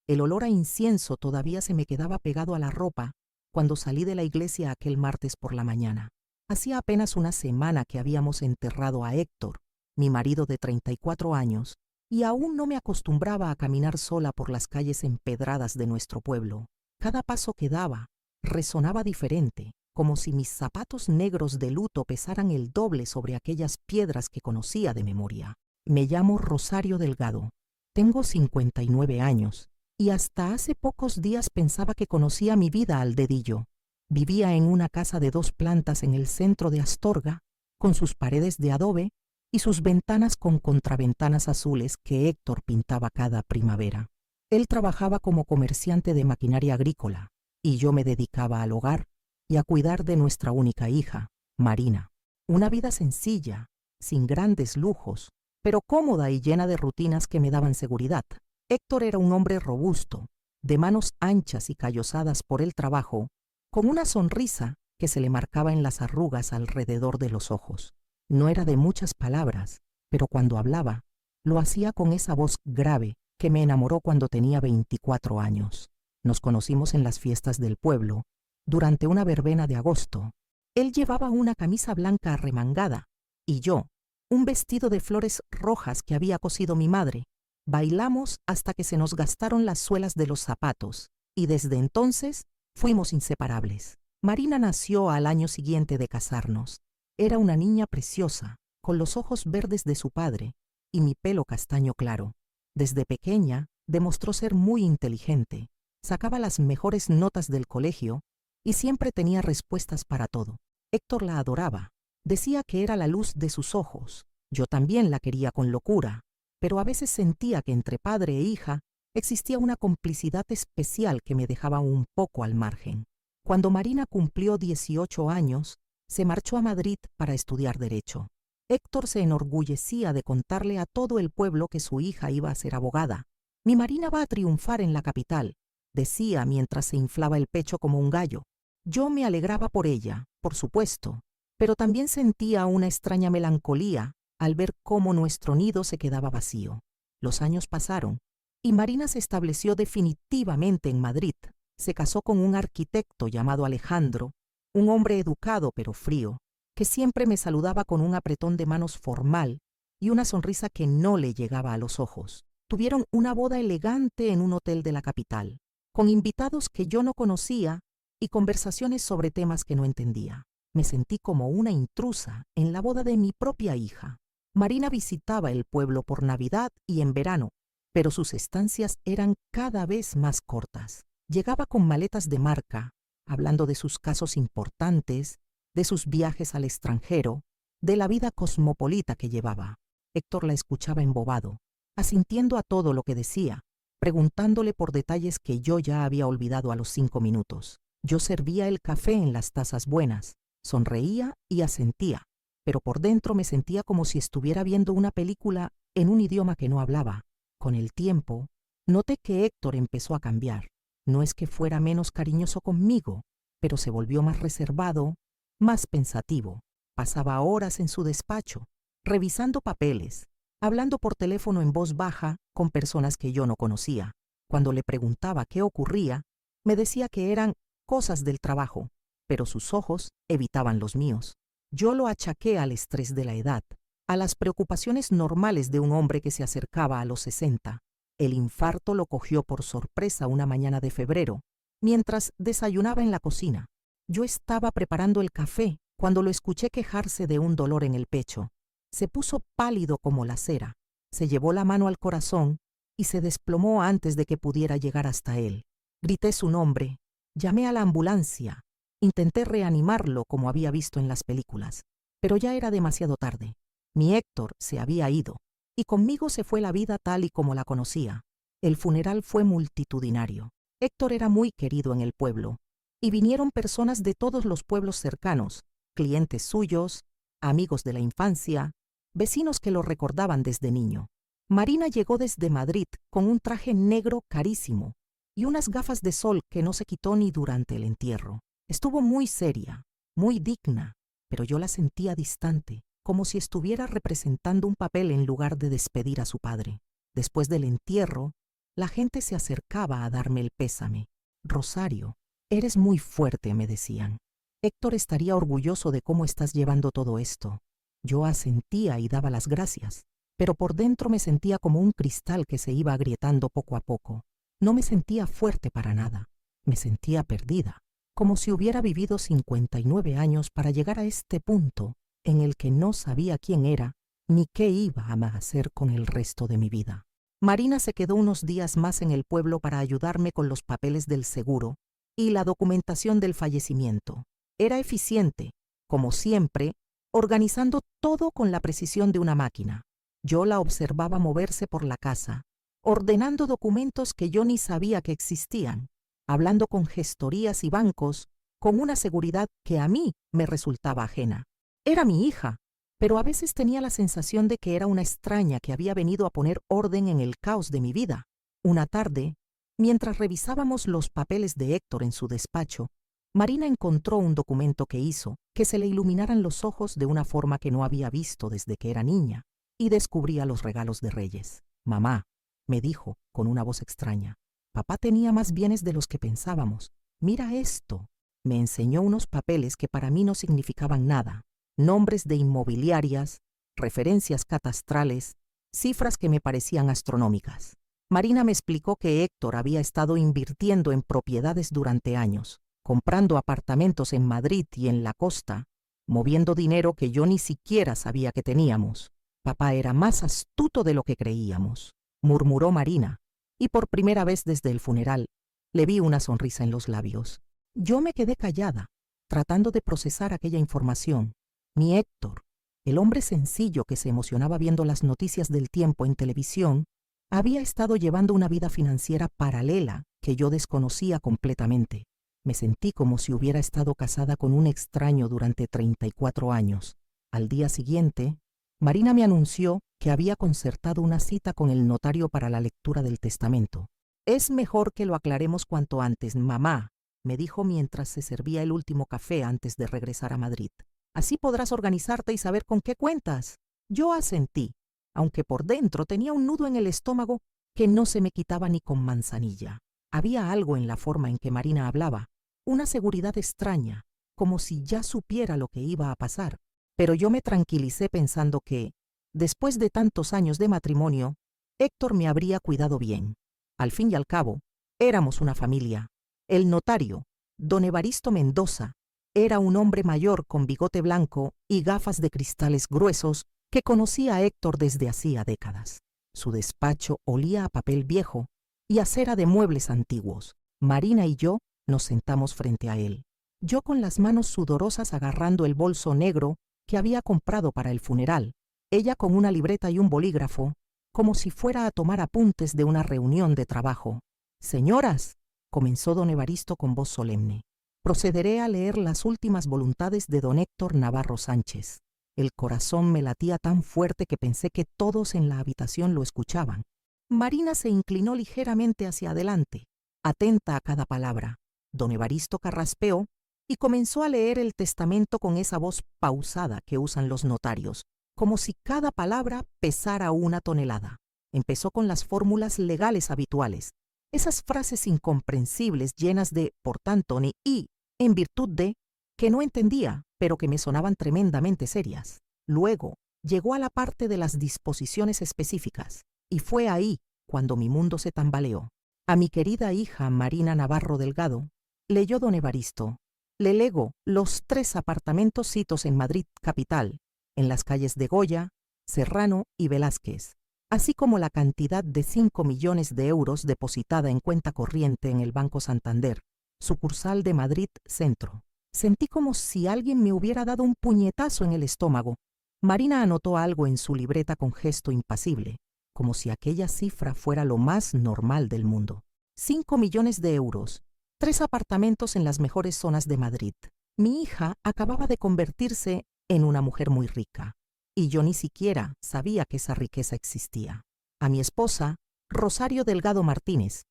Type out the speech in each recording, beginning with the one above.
El olor a incienso todavía se me quedaba pegado a la ropa cuando salí de la iglesia aquel martes por la mañana. Hacía apenas una semana que habíamos enterrado a Héctor, mi marido de 34 años, y aún no me acostumbraba a caminar sola por las calles empedradas de nuestro pueblo. Cada paso que daba resonaba diferente, como si mis zapatos negros de luto pesaran el doble sobre aquellas piedras que conocía de memoria. Me llamo Rosario Delgado. Tengo 59 años y hasta hace pocos días pensaba que conocía mi vida al dedillo. Vivía en una casa de 2 plantas en el centro de Astorga, con sus paredes de adobe y sus ventanas con contraventanas azules que Héctor pintaba cada primavera. Él trabajaba como comerciante de maquinaria agrícola y yo me dedicaba al hogar y a cuidar de nuestra única hija, Marina. Una vida sencilla, sin grandes lujos, pero cómoda y llena de rutinas que me daban seguridad. Héctor era un hombre robusto, de manos anchas y callosadas por el trabajo, con una sonrisa que se le marcaba en las arrugas alrededor de los ojos. No era de muchas palabras, pero cuando hablaba, lo hacía con esa voz grave que me enamoró cuando tenía 24 años. Nos conocimos en las fiestas del pueblo, durante una verbena de agosto. Él llevaba una camisa blanca arremangada y yo, un vestido de flores rojas que había cosido mi madre. Bailamos hasta que se nos gastaron las suelas de los zapatos y desde entonces fuimos inseparables. Marina nació al año siguiente de casarnos. Era una niña preciosa, con los ojos verdes de su padre y mi pelo castaño claro. Desde pequeña demostró ser muy inteligente, sacaba las mejores notas del colegio y siempre tenía respuestas para todo. Héctor la adoraba, decía que era la luz de sus ojos. Yo también la quería con locura, pero a veces sentía que entre padre e hija existía una complicidad especial que me dejaba un poco al margen. Cuando Marina cumplió 18 años, se marchó a Madrid para estudiar Derecho. Héctor se enorgullecía de contarle a todo el pueblo que su hija iba a ser abogada. Mi Marina va a triunfar en la capital, decía mientras se inflaba el pecho como un gallo. Yo me alegraba por ella, por supuesto, pero también sentía una extraña melancolía al ver cómo nuestro nido se quedaba vacío. Los años pasaron y Marina se estableció definitivamente en Madrid. Se casó con un arquitecto llamado Alejandro, un hombre educado pero frío, que siempre me saludaba con un apretón de manos formal y una sonrisa que no le llegaba a los ojos. Tuvieron una boda elegante en un hotel de la capital, con invitados que yo no conocía y conversaciones sobre temas que no entendía. Me sentí como una intrusa en la boda de mi propia hija. Marina visitaba el pueblo por Navidad y en verano, pero sus estancias eran cada vez más cortas. Llegaba con maletas de marca, hablando de sus casos importantes, de sus viajes al extranjero, de la vida cosmopolita que llevaba. Héctor la escuchaba embobado, asintiendo a todo lo que decía, preguntándole por detalles que yo ya había olvidado a los 5 minutos. Yo servía el café en las tazas buenas, sonreía y asentía, pero por dentro me sentía como si estuviera viendo una película en un idioma que no hablaba. Con el tiempo, noté que Héctor empezó a cambiar. No es que fuera menos cariñoso conmigo, pero se volvió más reservado, más pensativo. Pasaba horas en su despacho, revisando papeles, hablando por teléfono en voz baja con personas que yo no conocía. Cuando le preguntaba qué ocurría, me decía que eran cosas del trabajo, pero sus ojos evitaban los míos. Yo lo achaqué al estrés de la edad, a las preocupaciones normales de un hombre que se acercaba a los 60. El infarto lo cogió por sorpresa una mañana de febrero, mientras desayunaba en la cocina. Yo estaba preparando el café cuando lo escuché quejarse de un dolor en el pecho. Se puso pálido como la cera, se llevó la mano al corazón y se desplomó antes de que pudiera llegar hasta él. Grité su nombre, llamé a la ambulancia, intenté reanimarlo como había visto en las películas, pero ya era demasiado tarde. Mi Héctor se había ido, y conmigo se fue la vida tal y como la conocía. El funeral fue multitudinario. Héctor era muy querido en el pueblo, y vinieron personas de todos los pueblos cercanos, clientes suyos, amigos de la infancia, vecinos que lo recordaban desde niño. Marina llegó desde Madrid con un traje negro carísimo y unas gafas de sol que no se quitó ni durante el entierro. Estuvo muy seria, muy digna, pero yo la sentía distante, como si estuviera representando un papel en lugar de despedir a su padre. Después del entierro, La gente se acercaba a darme el pésame. Rosario, eres muy fuerte, me decían. Héctor estaría orgulloso de cómo estás llevando todo esto. Yo asentía y daba las gracias, pero por dentro me sentía como un cristal que se iba agrietando poco a poco. No me sentía fuerte para nada. Me sentía perdida, como si hubiera vivido 59 años para llegar a este punto en el que no sabía quién era ni qué iba a hacer con el resto de mi vida. Marina se quedó unos días más en el pueblo para ayudarme con los papeles del seguro y la documentación del fallecimiento. Era eficiente, como siempre, organizando todo con la precisión de una máquina. Yo la observaba moverse por la casa, ordenando documentos que yo ni sabía que existían, hablando con gestorías y bancos con una seguridad que a mí me resultaba ajena. Era mi hija, pero a veces tenía la sensación de que era una extraña que había venido a poner orden en el caos de mi vida. Una tarde, mientras revisábamos los papeles de Héctor en su despacho, Marina encontró un documento que hizo que se le iluminaran los ojos de una forma que no había visto desde que era niña, y descubría los regalos de Reyes. Mamá, me dijo con una voz extraña, papá tenía más bienes de los que pensábamos. Mira esto. Me enseñó unos papeles que para mí no significaban nada. Nombres de inmobiliarias, referencias catastrales, cifras que me parecían astronómicas. Marina me explicó que Héctor había estado invirtiendo en propiedades durante años, comprando apartamentos en Madrid y en la costa, moviendo dinero que yo ni siquiera sabía que teníamos. Papá era más astuto de lo que creíamos, murmuró Marina, y por primera vez desde el funeral le vi una sonrisa en los labios. Yo me quedé callada, tratando de procesar aquella información. Mi Héctor, el hombre sencillo que se emocionaba viendo las noticias del tiempo en televisión, había estado llevando una vida financiera paralela que yo desconocía completamente. Me sentí como si hubiera estado casada con un extraño durante 34 años. Al día siguiente, Marina me anunció que había concertado una cita con el notario para la lectura del testamento. Es mejor que lo aclaremos cuanto antes, mamá, me dijo mientras se servía el último café antes de regresar a Madrid. Así podrás organizarte y saber con qué cuentas. Yo asentí, aunque por dentro tenía un nudo en el estómago que no se me quitaba ni con manzanilla. Había algo en la forma en que Marina hablaba, una seguridad extraña, como si ya supiera lo que iba a pasar. Pero yo me tranquilicé pensando que, después de tantos años de matrimonio, Héctor me habría cuidado bien. Al fin y al cabo, éramos una familia. El notario, don Evaristo Mendoza, era un hombre mayor con bigote blanco y gafas de cristales gruesos que conocía a Héctor desde hacía décadas. Su despacho olía a papel viejo y a cera de muebles antiguos. Marina y yo nos sentamos frente a él. Yo con las manos sudorosas agarrando el bolso negro que había comprado para el funeral. Ella con una libreta y un bolígrafo, como si fuera a tomar apuntes de una reunión de trabajo. Señoras, comenzó don Evaristo con voz solemne. Procederé a leer las últimas voluntades de don Héctor Navarro Sánchez. El corazón me latía tan fuerte que pensé que todos en la habitación lo escuchaban. Marina se inclinó ligeramente hacia adelante, atenta a cada palabra. Don Evaristo carraspeó y comenzó a leer el testamento con esa voz pausada que usan los notarios, como si cada palabra pesara 1 tonelada. Empezó con las fórmulas legales habituales, esas frases incomprensibles llenas de por tanto ni y, en virtud de, que no entendía, pero que me sonaban tremendamente serias. Luego llegó a la parte de las disposiciones específicas, y fue ahí cuando mi mundo se tambaleó. A mi querida hija Marina Navarro Delgado, leyó don Evaristo, le lego los 3 apartamentositos en Madrid capital, en las calles de Goya, Serrano y Velázquez, así como la cantidad de 5 millones de euros depositada en cuenta corriente en el Banco Santander, sucursal de Madrid Centro. Sentí como si alguien me hubiera dado un puñetazo en el estómago. Marina anotó algo en su libreta con gesto impasible, como si aquella cifra fuera lo más normal del mundo. 5 millones de euros, 3 apartamentos en las mejores zonas de Madrid. Mi hija acababa de convertirse en una mujer muy rica, y yo ni siquiera sabía que esa riqueza existía. A mi esposa, Rosario Delgado Martínez,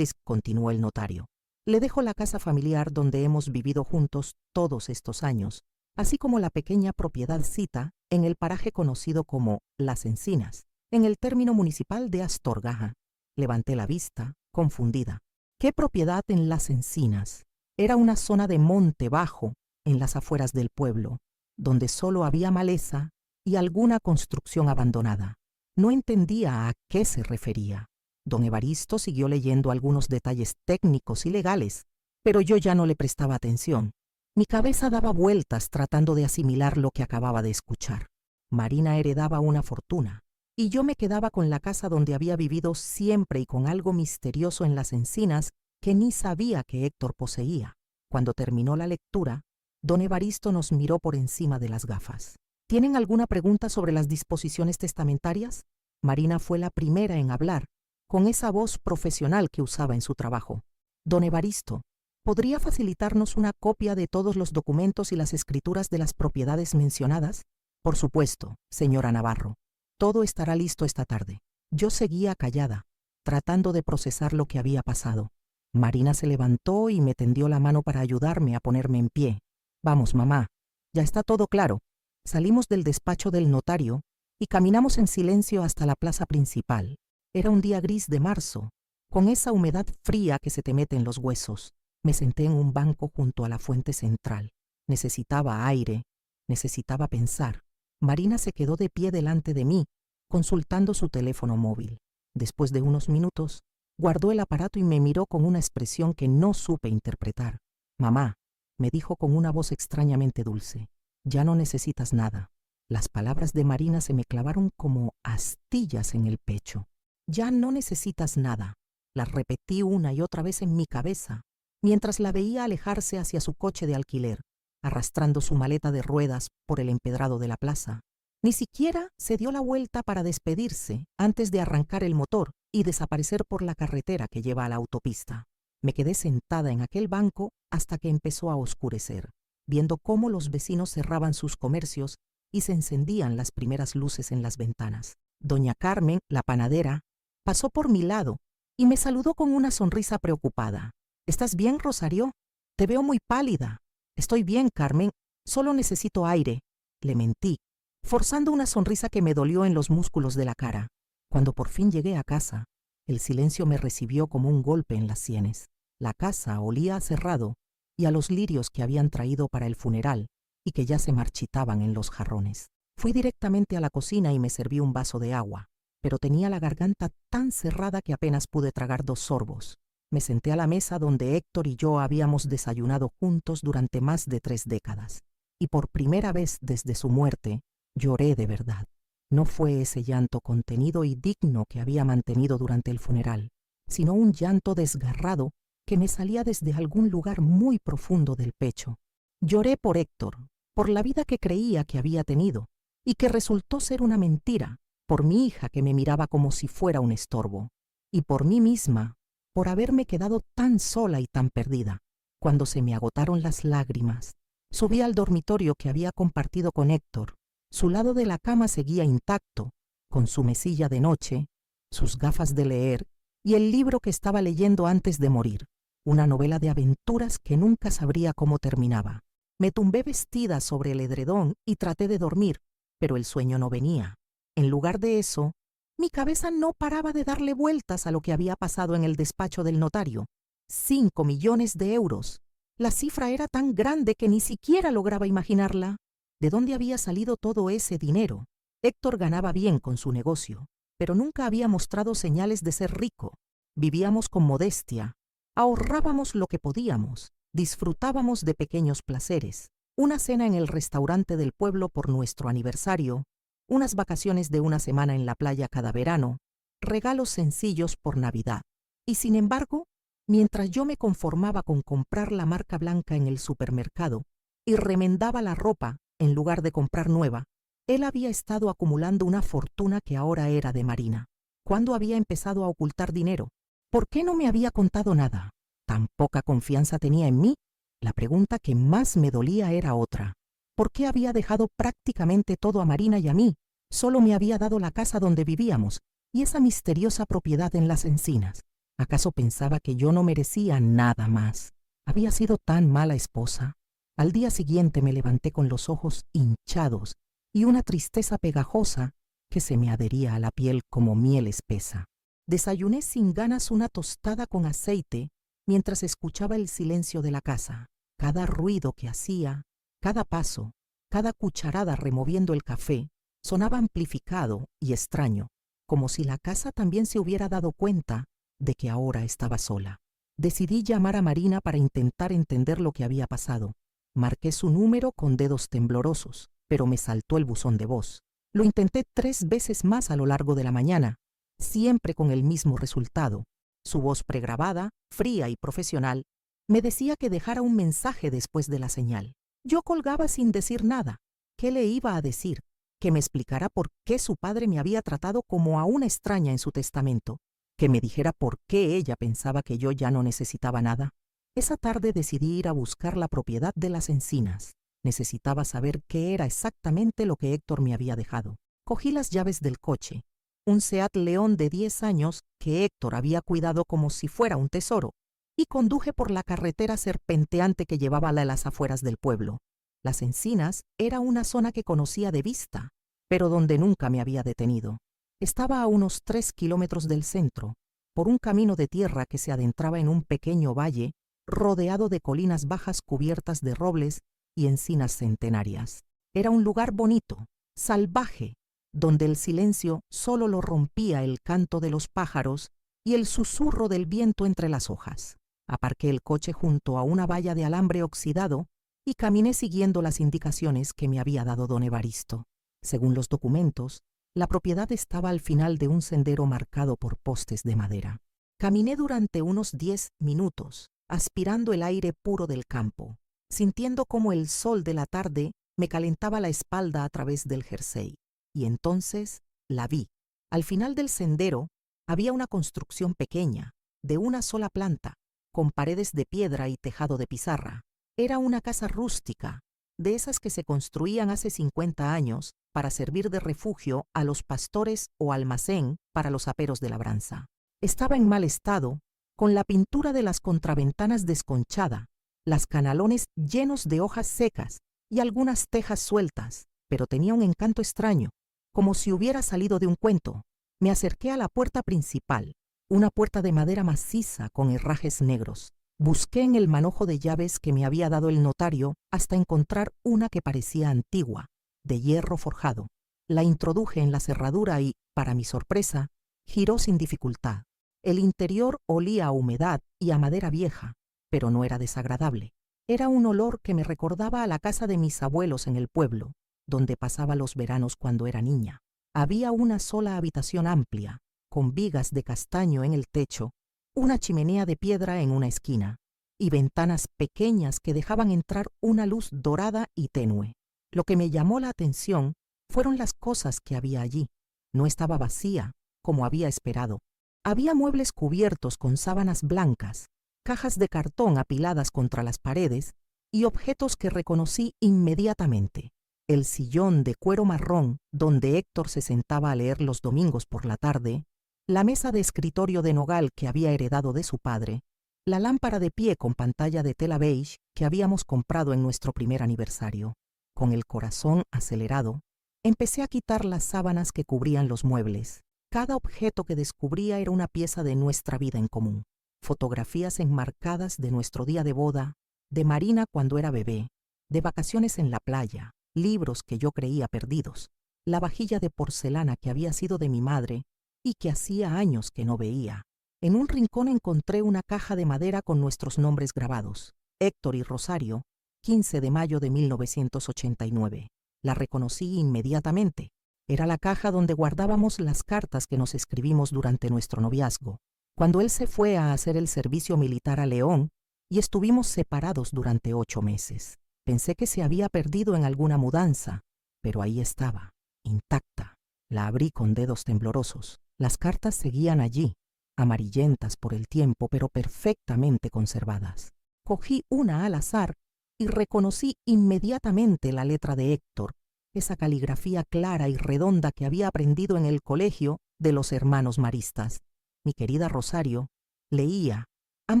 continuó el notario, le dejo la casa familiar donde hemos vivido juntos todos estos años, así como la pequeña propiedadcita en el paraje conocido como Las Encinas, en el término municipal de Astorga. Levanté la vista, confundida. ¿Qué propiedad en Las Encinas? Era una zona de monte bajo, en las afueras del pueblo, donde solo había maleza y alguna construcción abandonada. No entendía a qué se refería. Don Evaristo siguió leyendo algunos detalles técnicos y legales, pero yo ya no le prestaba atención. Mi cabeza daba vueltas tratando de asimilar lo que acababa de escuchar. Marina heredaba una fortuna, y yo me quedaba con la casa donde había vivido siempre y con algo misterioso en Las Encinas que ni sabía que Héctor poseía. Cuando terminó la lectura, don Evaristo nos miró por encima de las gafas. ¿Tienen alguna pregunta sobre las disposiciones testamentarias? Marina fue la primera en hablar, con esa voz profesional que usaba en su trabajo. Don Evaristo, ¿podría facilitarnos una copia de todos los documentos y las escrituras de las propiedades mencionadas? Por supuesto, señora Navarro. Todo estará listo esta tarde. Yo seguía callada, tratando de procesar lo que había pasado. Marina se levantó y me tendió la mano para ayudarme a ponerme en pie. Vamos, mamá, ya está todo claro. Salimos del despacho del notario y caminamos en silencio hasta la plaza principal. Era un día gris de marzo, con esa humedad fría que se te mete en los huesos. Me senté en un banco junto a la fuente central. Necesitaba aire, necesitaba pensar. Marina se quedó de pie delante de mí, consultando su teléfono móvil. Después de unos minutos, guardó el aparato y me miró con una expresión que no supe interpretar. Mamá, me dijo con una voz extrañamente dulce, ya no necesitas nada. Las palabras de Marina se me clavaron como astillas en el pecho. Ya no necesitas nada. Las repetí una y otra vez en mi cabeza, mientras la veía alejarse hacia su coche de alquiler, arrastrando su maleta de ruedas por el empedrado de la plaza. Ni siquiera se dio la vuelta para despedirse antes de arrancar el motor y desaparecer por la carretera que lleva a la autopista. Me quedé sentada en aquel banco hasta que empezó a oscurecer, viendo cómo los vecinos cerraban sus comercios y se encendían las primeras luces en las ventanas. Doña Carmen, la panadera, pasó por mi lado y me saludó con una sonrisa preocupada. ¿Estás bien, Rosario? Te veo muy pálida. Estoy bien, Carmen. Solo necesito aire. Le mentí, forzando una sonrisa que me dolió en los músculos de la cara. Cuando por fin llegué a casa, el silencio me recibió como un golpe en las sienes. La casa olía a cerrado y a los lirios que habían traído para el funeral y que ya se marchitaban en los jarrones. Fui directamente a la cocina y me serví un vaso de agua, pero tenía la garganta tan cerrada que apenas pude tragar 2 sorbos. Me senté a la mesa donde Héctor y yo habíamos desayunado juntos durante más de 3 décadas, y por primera vez desde su muerte lloré de verdad. No fue ese llanto contenido y digno que había mantenido durante el funeral, sino un llanto desgarrado que me salía desde algún lugar muy profundo del pecho. Lloré por Héctor, por la vida que creía que había tenido, y que resultó ser una mentira, por mi hija que me miraba como si fuera un estorbo, y por mí misma, por haberme quedado tan sola y tan perdida. Cuando se me agotaron las lágrimas, subí al dormitorio que había compartido con Héctor. Su lado de la cama seguía intacto, con su mesilla de noche, sus gafas de leer y el libro que estaba leyendo antes de morir, una novela de aventuras que nunca sabría cómo terminaba. Me tumbé vestida sobre el edredón y traté de dormir, pero el sueño no venía. En lugar de eso, mi cabeza no paraba de darle vueltas a lo que había pasado en el despacho del notario. 5 millones de euros. La cifra era tan grande que ni siquiera lograba imaginarla. ¿De dónde había salido todo ese dinero? Héctor ganaba bien con su negocio, pero nunca había mostrado señales de ser rico. Vivíamos con modestia, ahorrábamos lo que podíamos, disfrutábamos de pequeños placeres, una cena en el restaurante del pueblo por nuestro aniversario, unas vacaciones de una semana en la playa cada verano, regalos sencillos por Navidad. Y sin embargo, mientras yo me conformaba con comprar la marca blanca en el supermercado y remendaba la ropa en lugar de comprar nueva, él había estado acumulando una fortuna que ahora era de Marina. ¿Cuándo había empezado a ocultar dinero? ¿Por qué no me había contado nada? ¿Tan poca confianza tenía en mí? La pregunta que más me dolía era otra. ¿Por qué había dejado prácticamente todo a Marina y a mí? Solo me había dado la casa donde vivíamos y esa misteriosa propiedad en Las Encinas. ¿Acaso pensaba que yo no merecía nada más? Había sido tan mala esposa. Al día siguiente me levanté con los ojos hinchados y una tristeza pegajosa que se me adhería a la piel como miel espesa. Desayuné sin ganas una tostada con aceite mientras escuchaba el silencio de la casa. Cada ruido que hacía, cada paso, cada cucharada removiendo el café, sonaba amplificado y extraño, como si la casa también se hubiera dado cuenta de que ahora estaba sola. Decidí llamar a Marina para intentar entender lo que había pasado. Marqué su número con dedos temblorosos, pero me saltó el buzón de voz. Lo intenté 3 veces más a lo largo de la mañana, siempre con el mismo resultado. Su voz pregrabada, fría y profesional, me decía que dejara un mensaje después de la señal. Yo colgaba sin decir nada. ¿Qué le iba a decir? Que me explicara por qué su padre me había tratado como a una extraña en su testamento, que me dijera por qué ella pensaba que yo ya no necesitaba nada. Esa tarde decidí ir a buscar la propiedad de las encinas. Necesitaba saber qué era exactamente lo que Héctor me había dejado. Cogí las llaves del coche, un Seat León de 10 años que Héctor había cuidado como si fuera un tesoro, y conduje por la carretera serpenteante que llevaba a las afueras del pueblo. Las Encinas era una zona que conocía de vista, pero donde nunca me había detenido. Estaba a unos 3 kilómetros del centro, por un camino de tierra que se adentraba en un pequeño valle rodeado de colinas bajas cubiertas de robles y encinas centenarias. Era un lugar bonito, salvaje, donde el silencio solo lo rompía el canto de los pájaros y el susurro del viento entre las hojas. Aparqué el coche junto a una valla de alambre oxidado y caminé siguiendo las indicaciones que me había dado don Evaristo. Según los documentos, la propiedad estaba al final de un sendero marcado por postes de madera. Caminé durante unos 10 minutos, aspirando el aire puro del campo, sintiendo cómo el sol de la tarde me calentaba la espalda a través del jersey. Y entonces la vi. Al final del sendero había una construcción pequeña, de una sola planta, con paredes de piedra y tejado de pizarra. Era una casa rústica, de esas que se construían hace 50 años para servir de refugio a los pastores o almacén para los aperos de labranza. Estaba en mal estado, con la pintura de las contraventanas desconchada, las canalones llenos de hojas secas y algunas tejas sueltas, pero tenía un encanto extraño, como si hubiera salido de un cuento. Me acerqué a la puerta principal, una puerta de madera maciza con herrajes negros. Busqué en el manojo de llaves que me había dado el notario hasta encontrar una que parecía antigua, de hierro forjado. La introduje en la cerradura y, para mi sorpresa, giró sin dificultad. El interior olía a humedad y a madera vieja, pero no era desagradable. Era un olor que me recordaba a la casa de mis abuelos en el pueblo, donde pasaba los veranos cuando era niña. Había una sola habitación amplia, con vigas de castaño en el techo, una chimenea de piedra en una esquina, y ventanas pequeñas que dejaban entrar una luz dorada y tenue. Lo que me llamó la atención fueron las cosas que había allí. No estaba vacía, como había esperado. Había muebles cubiertos con sábanas blancas, cajas de cartón apiladas contra las paredes y objetos que reconocí inmediatamente. El sillón de cuero marrón donde Héctor se sentaba a leer los domingos por la tarde, la mesa de escritorio de nogal que había heredado de su padre, la lámpara de pie con pantalla de tela beige que habíamos comprado en nuestro primer aniversario. Con el corazón acelerado, empecé a quitar las sábanas que cubrían los muebles. Cada objeto que descubría era una pieza de nuestra vida en común. Fotografías enmarcadas de nuestro día de boda, de Marina cuando era bebé, de vacaciones en la playa, libros que yo creía perdidos, la vajilla de porcelana que había sido de mi madre y que hacía años que no veía. En un rincón encontré una caja de madera con nuestros nombres grabados, Héctor y Rosario, 15 de mayo de 1989. La reconocí inmediatamente. Era la caja donde guardábamos las cartas que nos escribimos durante nuestro noviazgo, cuando él se fue a hacer el servicio militar a León y estuvimos separados durante 8 meses. Pensé que se había perdido en alguna mudanza, pero ahí estaba, intacta. La abrí con dedos temblorosos. Las cartas seguían allí, amarillentas por el tiempo, pero perfectamente conservadas. Cogí una al azar y reconocí inmediatamente la letra de Héctor, esa caligrafía clara y redonda que había aprendido en el colegio de los hermanos maristas. Mi querida Rosario, leía: han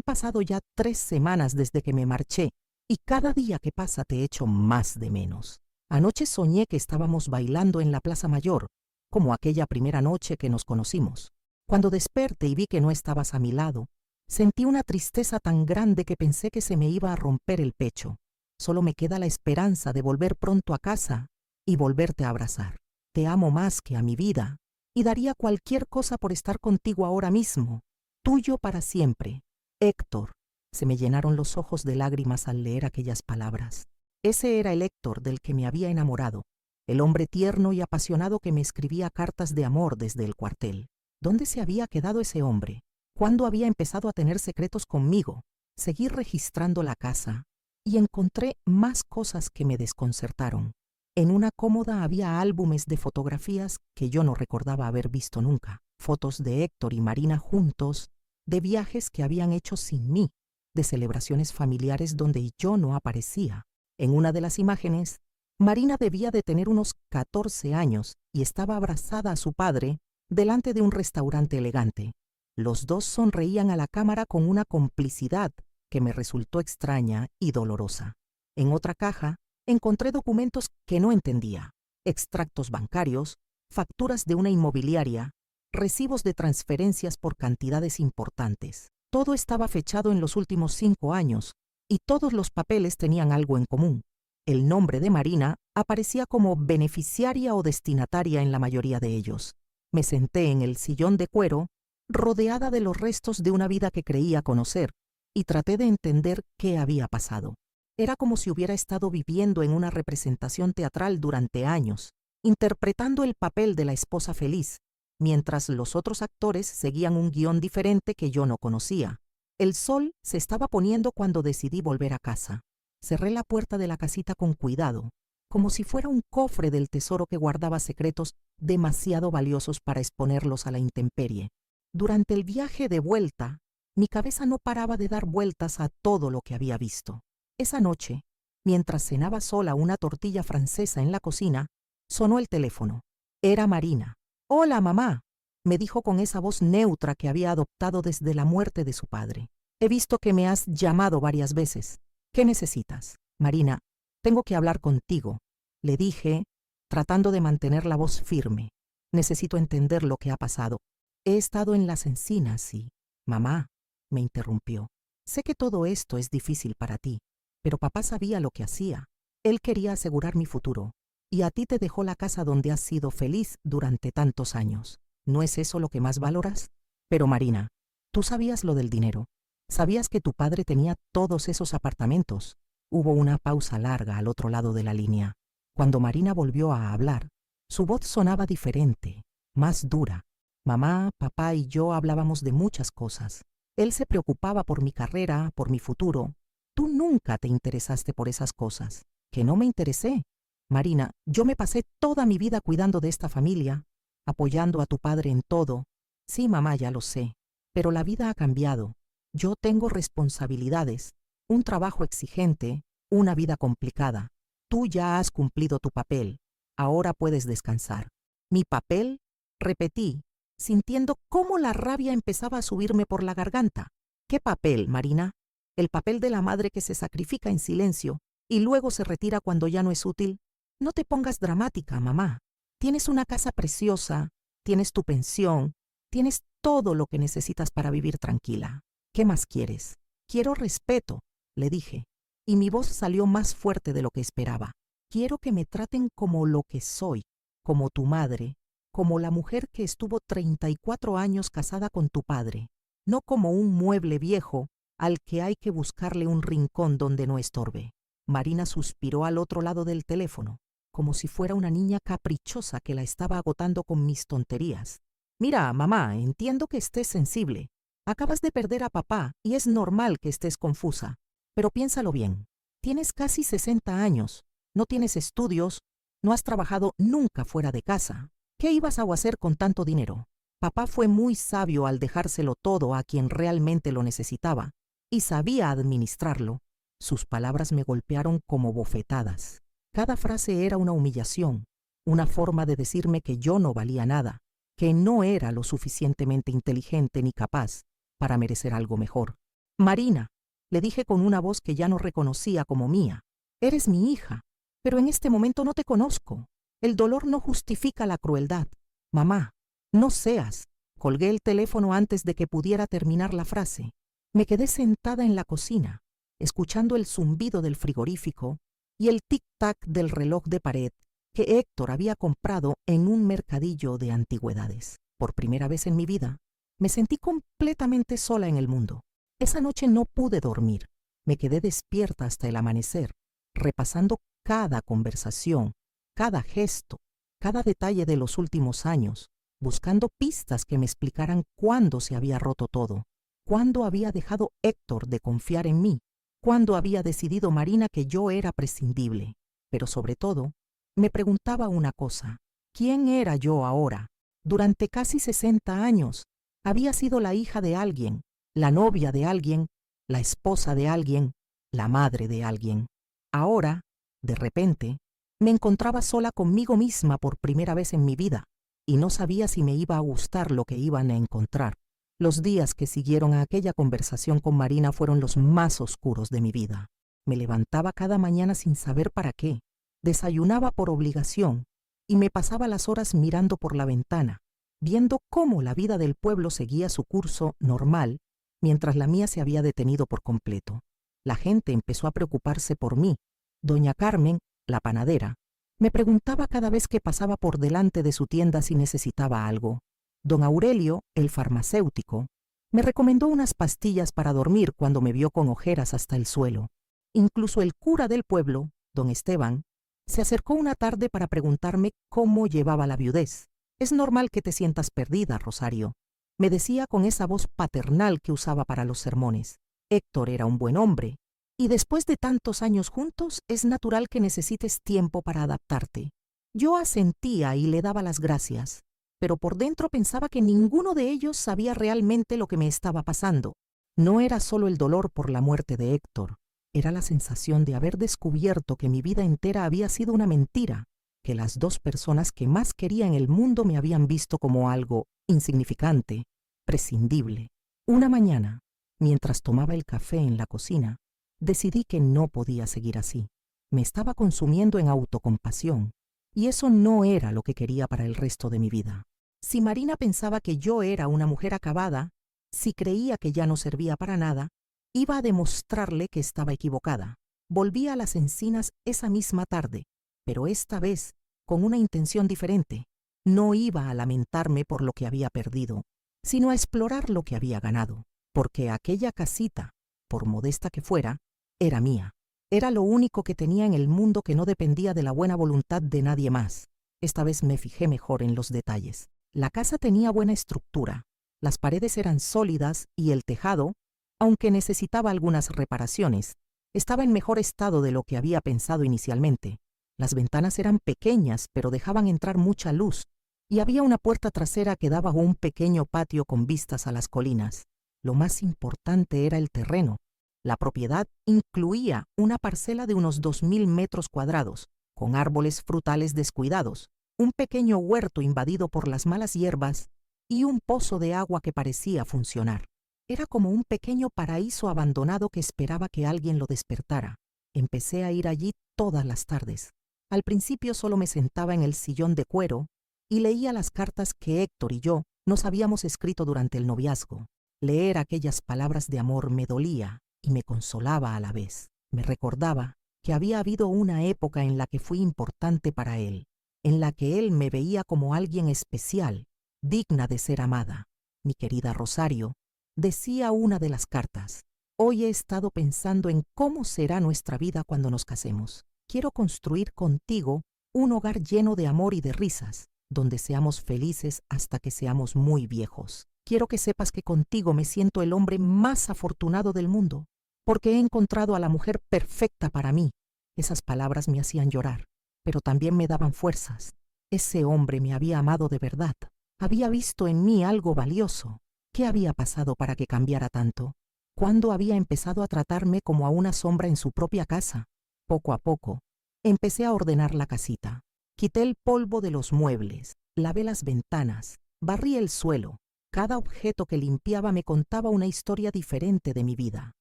pasado ya 3 semanas desde que me marché y cada día que pasa te echo más de menos. Anoche soñé que estábamos bailando en la Plaza Mayor, como aquella primera noche que nos conocimos. Cuando desperté y vi que no estabas a mi lado, sentí una tristeza tan grande que pensé que se me iba a romper el pecho. Solo me queda la esperanza de volver pronto a casa y volverte a abrazar. Te amo más que a mi vida y daría cualquier cosa por estar contigo ahora mismo. Tuyo para siempre, Héctor. Se me llenaron los ojos de lágrimas al leer aquellas palabras. Ese era el Héctor del que me había enamorado, el hombre tierno y apasionado que me escribía cartas de amor desde el cuartel. ¿Dónde se había quedado ese hombre? ¿Cuándo había empezado a tener secretos conmigo? Seguí registrando la casa y encontré más cosas que me desconcertaron. En una cómoda había álbumes de fotografías que yo no recordaba haber visto nunca. Fotos de Héctor y Marina juntos, de viajes que habían hecho sin mí, de celebraciones familiares donde yo no aparecía. En una de las imágenes, Marina debía de tener unos 14 años y estaba abrazada a su padre delante de un restaurante elegante. Los dos sonreían a la cámara con una complicidad que me resultó extraña y dolorosa. En otra caja encontré documentos que no entendía, extractos bancarios, facturas de una inmobiliaria, recibos de transferencias por cantidades importantes. Todo estaba fechado en los últimos 5 años y todos los papeles tenían algo en común. El nombre de Marina aparecía como beneficiaria o destinataria en la mayoría de ellos. Me senté en el sillón de cuero, rodeada de los restos de una vida que creía conocer, y traté de entender qué había pasado. Era como si hubiera estado viviendo en una representación teatral durante años, interpretando el papel de la esposa feliz, mientras los otros actores seguían un guión diferente que yo no conocía. El sol se estaba poniendo cuando decidí volver a casa. Cerré la puerta de la casita con cuidado, como si fuera un cofre del tesoro que guardaba secretos demasiado valiosos para exponerlos a la intemperie. Durante el viaje de vuelta, mi cabeza no paraba de dar vueltas a todo lo que había visto. Esa noche, mientras cenaba sola una tortilla francesa en la cocina, sonó el teléfono. Era Marina. «Hola, mamá», me dijo con esa voz neutra que había adoptado desde la muerte de su padre. «He visto que me has llamado varias veces. ¿Qué necesitas?» «Marina, tengo que hablar contigo», le dije, tratando de mantener la voz firme. «Necesito entender lo que ha pasado. He estado en las encinas, sí». «Mamá», me interrumpió, «sé que todo esto es difícil para ti, pero papá sabía lo que hacía. Él quería asegurar mi futuro, y a ti te dejó la casa donde has sido feliz durante tantos años. ¿No es eso lo que más valoras?» «Pero Marina, tú sabías lo del dinero. Sabías que tu padre tenía todos esos apartamentos». Hubo una pausa larga al otro lado de la línea. Cuando Marina volvió a hablar, su voz sonaba diferente, más dura. «Mamá, papá y yo hablábamos de muchas cosas. Él se preocupaba por mi carrera, por mi futuro. Tú nunca te interesaste por esas cosas». «Que no me interesé. Marina, yo me pasé toda mi vida cuidando de esta familia, apoyando a tu padre en todo». «Sí, mamá, ya lo sé, pero la vida ha cambiado. Yo tengo responsabilidades, un trabajo exigente, una vida complicada. Tú ya has cumplido tu papel. Ahora puedes descansar». «¿Mi papel?», repetí, sintiendo cómo la rabia empezaba a subirme por la garganta. «¿Qué papel, Marina?» «El papel de la madre que se sacrifica en silencio y luego se retira cuando ya no es útil». «No te pongas dramática, mamá. Tienes una casa preciosa, tienes tu pensión, tienes todo lo que necesitas para vivir tranquila. ¿Qué más quieres?» «Quiero respeto», le dije, y mi voz salió más fuerte de lo que esperaba. «Quiero que me traten como lo que soy, como tu madre, como la mujer que estuvo 34 años casada con tu padre, no como un mueble viejo al que hay que buscarle un rincón donde no estorbe». Marina suspiró al otro lado del teléfono, como si fuera una niña caprichosa que la estaba agotando con mis tonterías. «Mira, mamá, entiendo que estés sensible. Acabas de perder a papá y es normal que estés confusa. Pero piénsalo bien. Tienes casi 60 años, no tienes estudios, no has trabajado nunca fuera de casa. ¿Qué ibas a hacer con tanto dinero? Papá fue muy sabio al dejárselo todo a quien realmente lo necesitaba y sabía administrarlo». Sus palabras me golpearon como bofetadas. Cada frase era una humillación, una forma de decirme que yo no valía nada, que no era lo suficientemente inteligente ni capaz para merecer algo mejor. «Marina», le dije con una voz que ya no reconocía como mía, «eres mi hija, pero en este momento no te conozco. El dolor no justifica la crueldad. Mamá, no seas, Colgué el teléfono antes de que pudiera terminar la frase. Me quedé sentada en la cocina, escuchando el zumbido del frigorífico y el tic-tac del reloj de pared que Héctor había comprado en un mercadillo de antigüedades. Por primera vez en mi vida, me sentí completamente sola en el mundo. Esa noche no pude dormir. Me quedé despierta hasta el amanecer, repasando cada conversación, cada gesto, cada detalle de los últimos años, buscando pistas que me explicaran cuándo se había roto todo, cuándo había dejado Héctor de confiar en mí, cuándo había decidido Marina que yo era prescindible. Pero sobre todo, me preguntaba una cosa: ¿quién era yo ahora? Durante casi 60 años, había sido la hija de alguien, la novia de alguien, la esposa de alguien, la madre de alguien. Ahora, de repente, me encontraba sola conmigo misma por primera vez en mi vida, y no sabía si me iba a gustar lo que iban a encontrar. Los días que siguieron a aquella conversación con Marina fueron los más oscuros de mi vida. Me levantaba cada mañana sin saber para qué, desayunaba por obligación y me pasaba las horas mirando por la ventana, viendo cómo la vida del pueblo seguía su curso normal, mientras la mía se había detenido por completo. La gente empezó a preocuparse por mí. Doña Carmen, la panadera, me preguntaba cada vez que pasaba por delante de su tienda si necesitaba algo. Don Aurelio, el farmacéutico, me recomendó unas pastillas para dormir cuando me vio con ojeras hasta el suelo. Incluso el cura del pueblo, don Esteban, se acercó una tarde para preguntarme cómo llevaba la viudez. «Es normal que te sientas perdida, Rosario», me decía con esa voz paternal que usaba para los sermones. «Héctor era un buen hombre, y después de tantos años juntos es natural que necesites tiempo para adaptarte». Yo asentía y le daba las gracias, pero por dentro pensaba que ninguno de ellos sabía realmente lo que me estaba pasando. No era solo el dolor por la muerte de Héctor, era la sensación de haber descubierto que mi vida entera había sido una mentira, que las dos personas que más quería en el mundo me habían visto como algo insignificante, prescindible. Una mañana, mientras tomaba el café en la cocina, decidí que no podía seguir así. Me estaba consumiendo en autocompasión, y eso no era lo que quería para el resto de mi vida. Si Marina pensaba que yo era una mujer acabada, si creía que ya no servía para nada, iba a demostrarle que estaba equivocada. Volví a las encinas esa misma tarde, pero esta vez con una intención diferente. No iba a lamentarme por lo que había perdido, sino a explorar lo que había ganado, porque aquella casita, por modesta que fuera, era mía. Era lo único que tenía en el mundo que no dependía de la buena voluntad de nadie más. Esta vez me fijé mejor en los detalles. La casa tenía buena estructura, las paredes eran sólidas y el tejado, aunque necesitaba algunas reparaciones, estaba en mejor estado de lo que había pensado inicialmente. Las ventanas eran pequeñas, pero dejaban entrar mucha luz, y había una puerta trasera que daba a un pequeño patio con vistas a las colinas. Lo más importante era el terreno. La propiedad incluía una parcela de unos 2000 metros cuadrados, con árboles frutales descuidados, un pequeño huerto invadido por las malas hierbas y un pozo de agua que parecía funcionar. Era como un pequeño paraíso abandonado que esperaba que alguien lo despertara. Empecé a ir allí todas las tardes. Al principio solo me sentaba en el sillón de cuero y leía las cartas que Héctor y yo nos habíamos escrito durante el noviazgo. Leer aquellas palabras de amor me dolía y me consolaba a la vez. Me recordaba que había habido una época en la que fui importante para él, en la que él me veía como alguien especial, digna de ser amada. Mi querida Rosario, decía una de las cartas, hoy he estado pensando en cómo será nuestra vida cuando nos casemos. Quiero construir contigo un hogar lleno de amor y de risas, donde seamos felices hasta que seamos muy viejos. Quiero que sepas que contigo me siento el hombre más afortunado del mundo, porque he encontrado a la mujer perfecta para mí. Esas palabras me hacían llorar, pero también me daban fuerzas. Ese hombre me había amado de verdad, había visto en mí algo valioso. ¿Qué había pasado para que cambiara tanto? ¿Cuándo había empezado a tratarme como a una sombra en su propia casa? Poco a poco, empecé a ordenar la casita. Quité el polvo de los muebles, lavé las ventanas, barrí el suelo. Cada objeto que limpiaba me contaba una historia diferente de mi vida.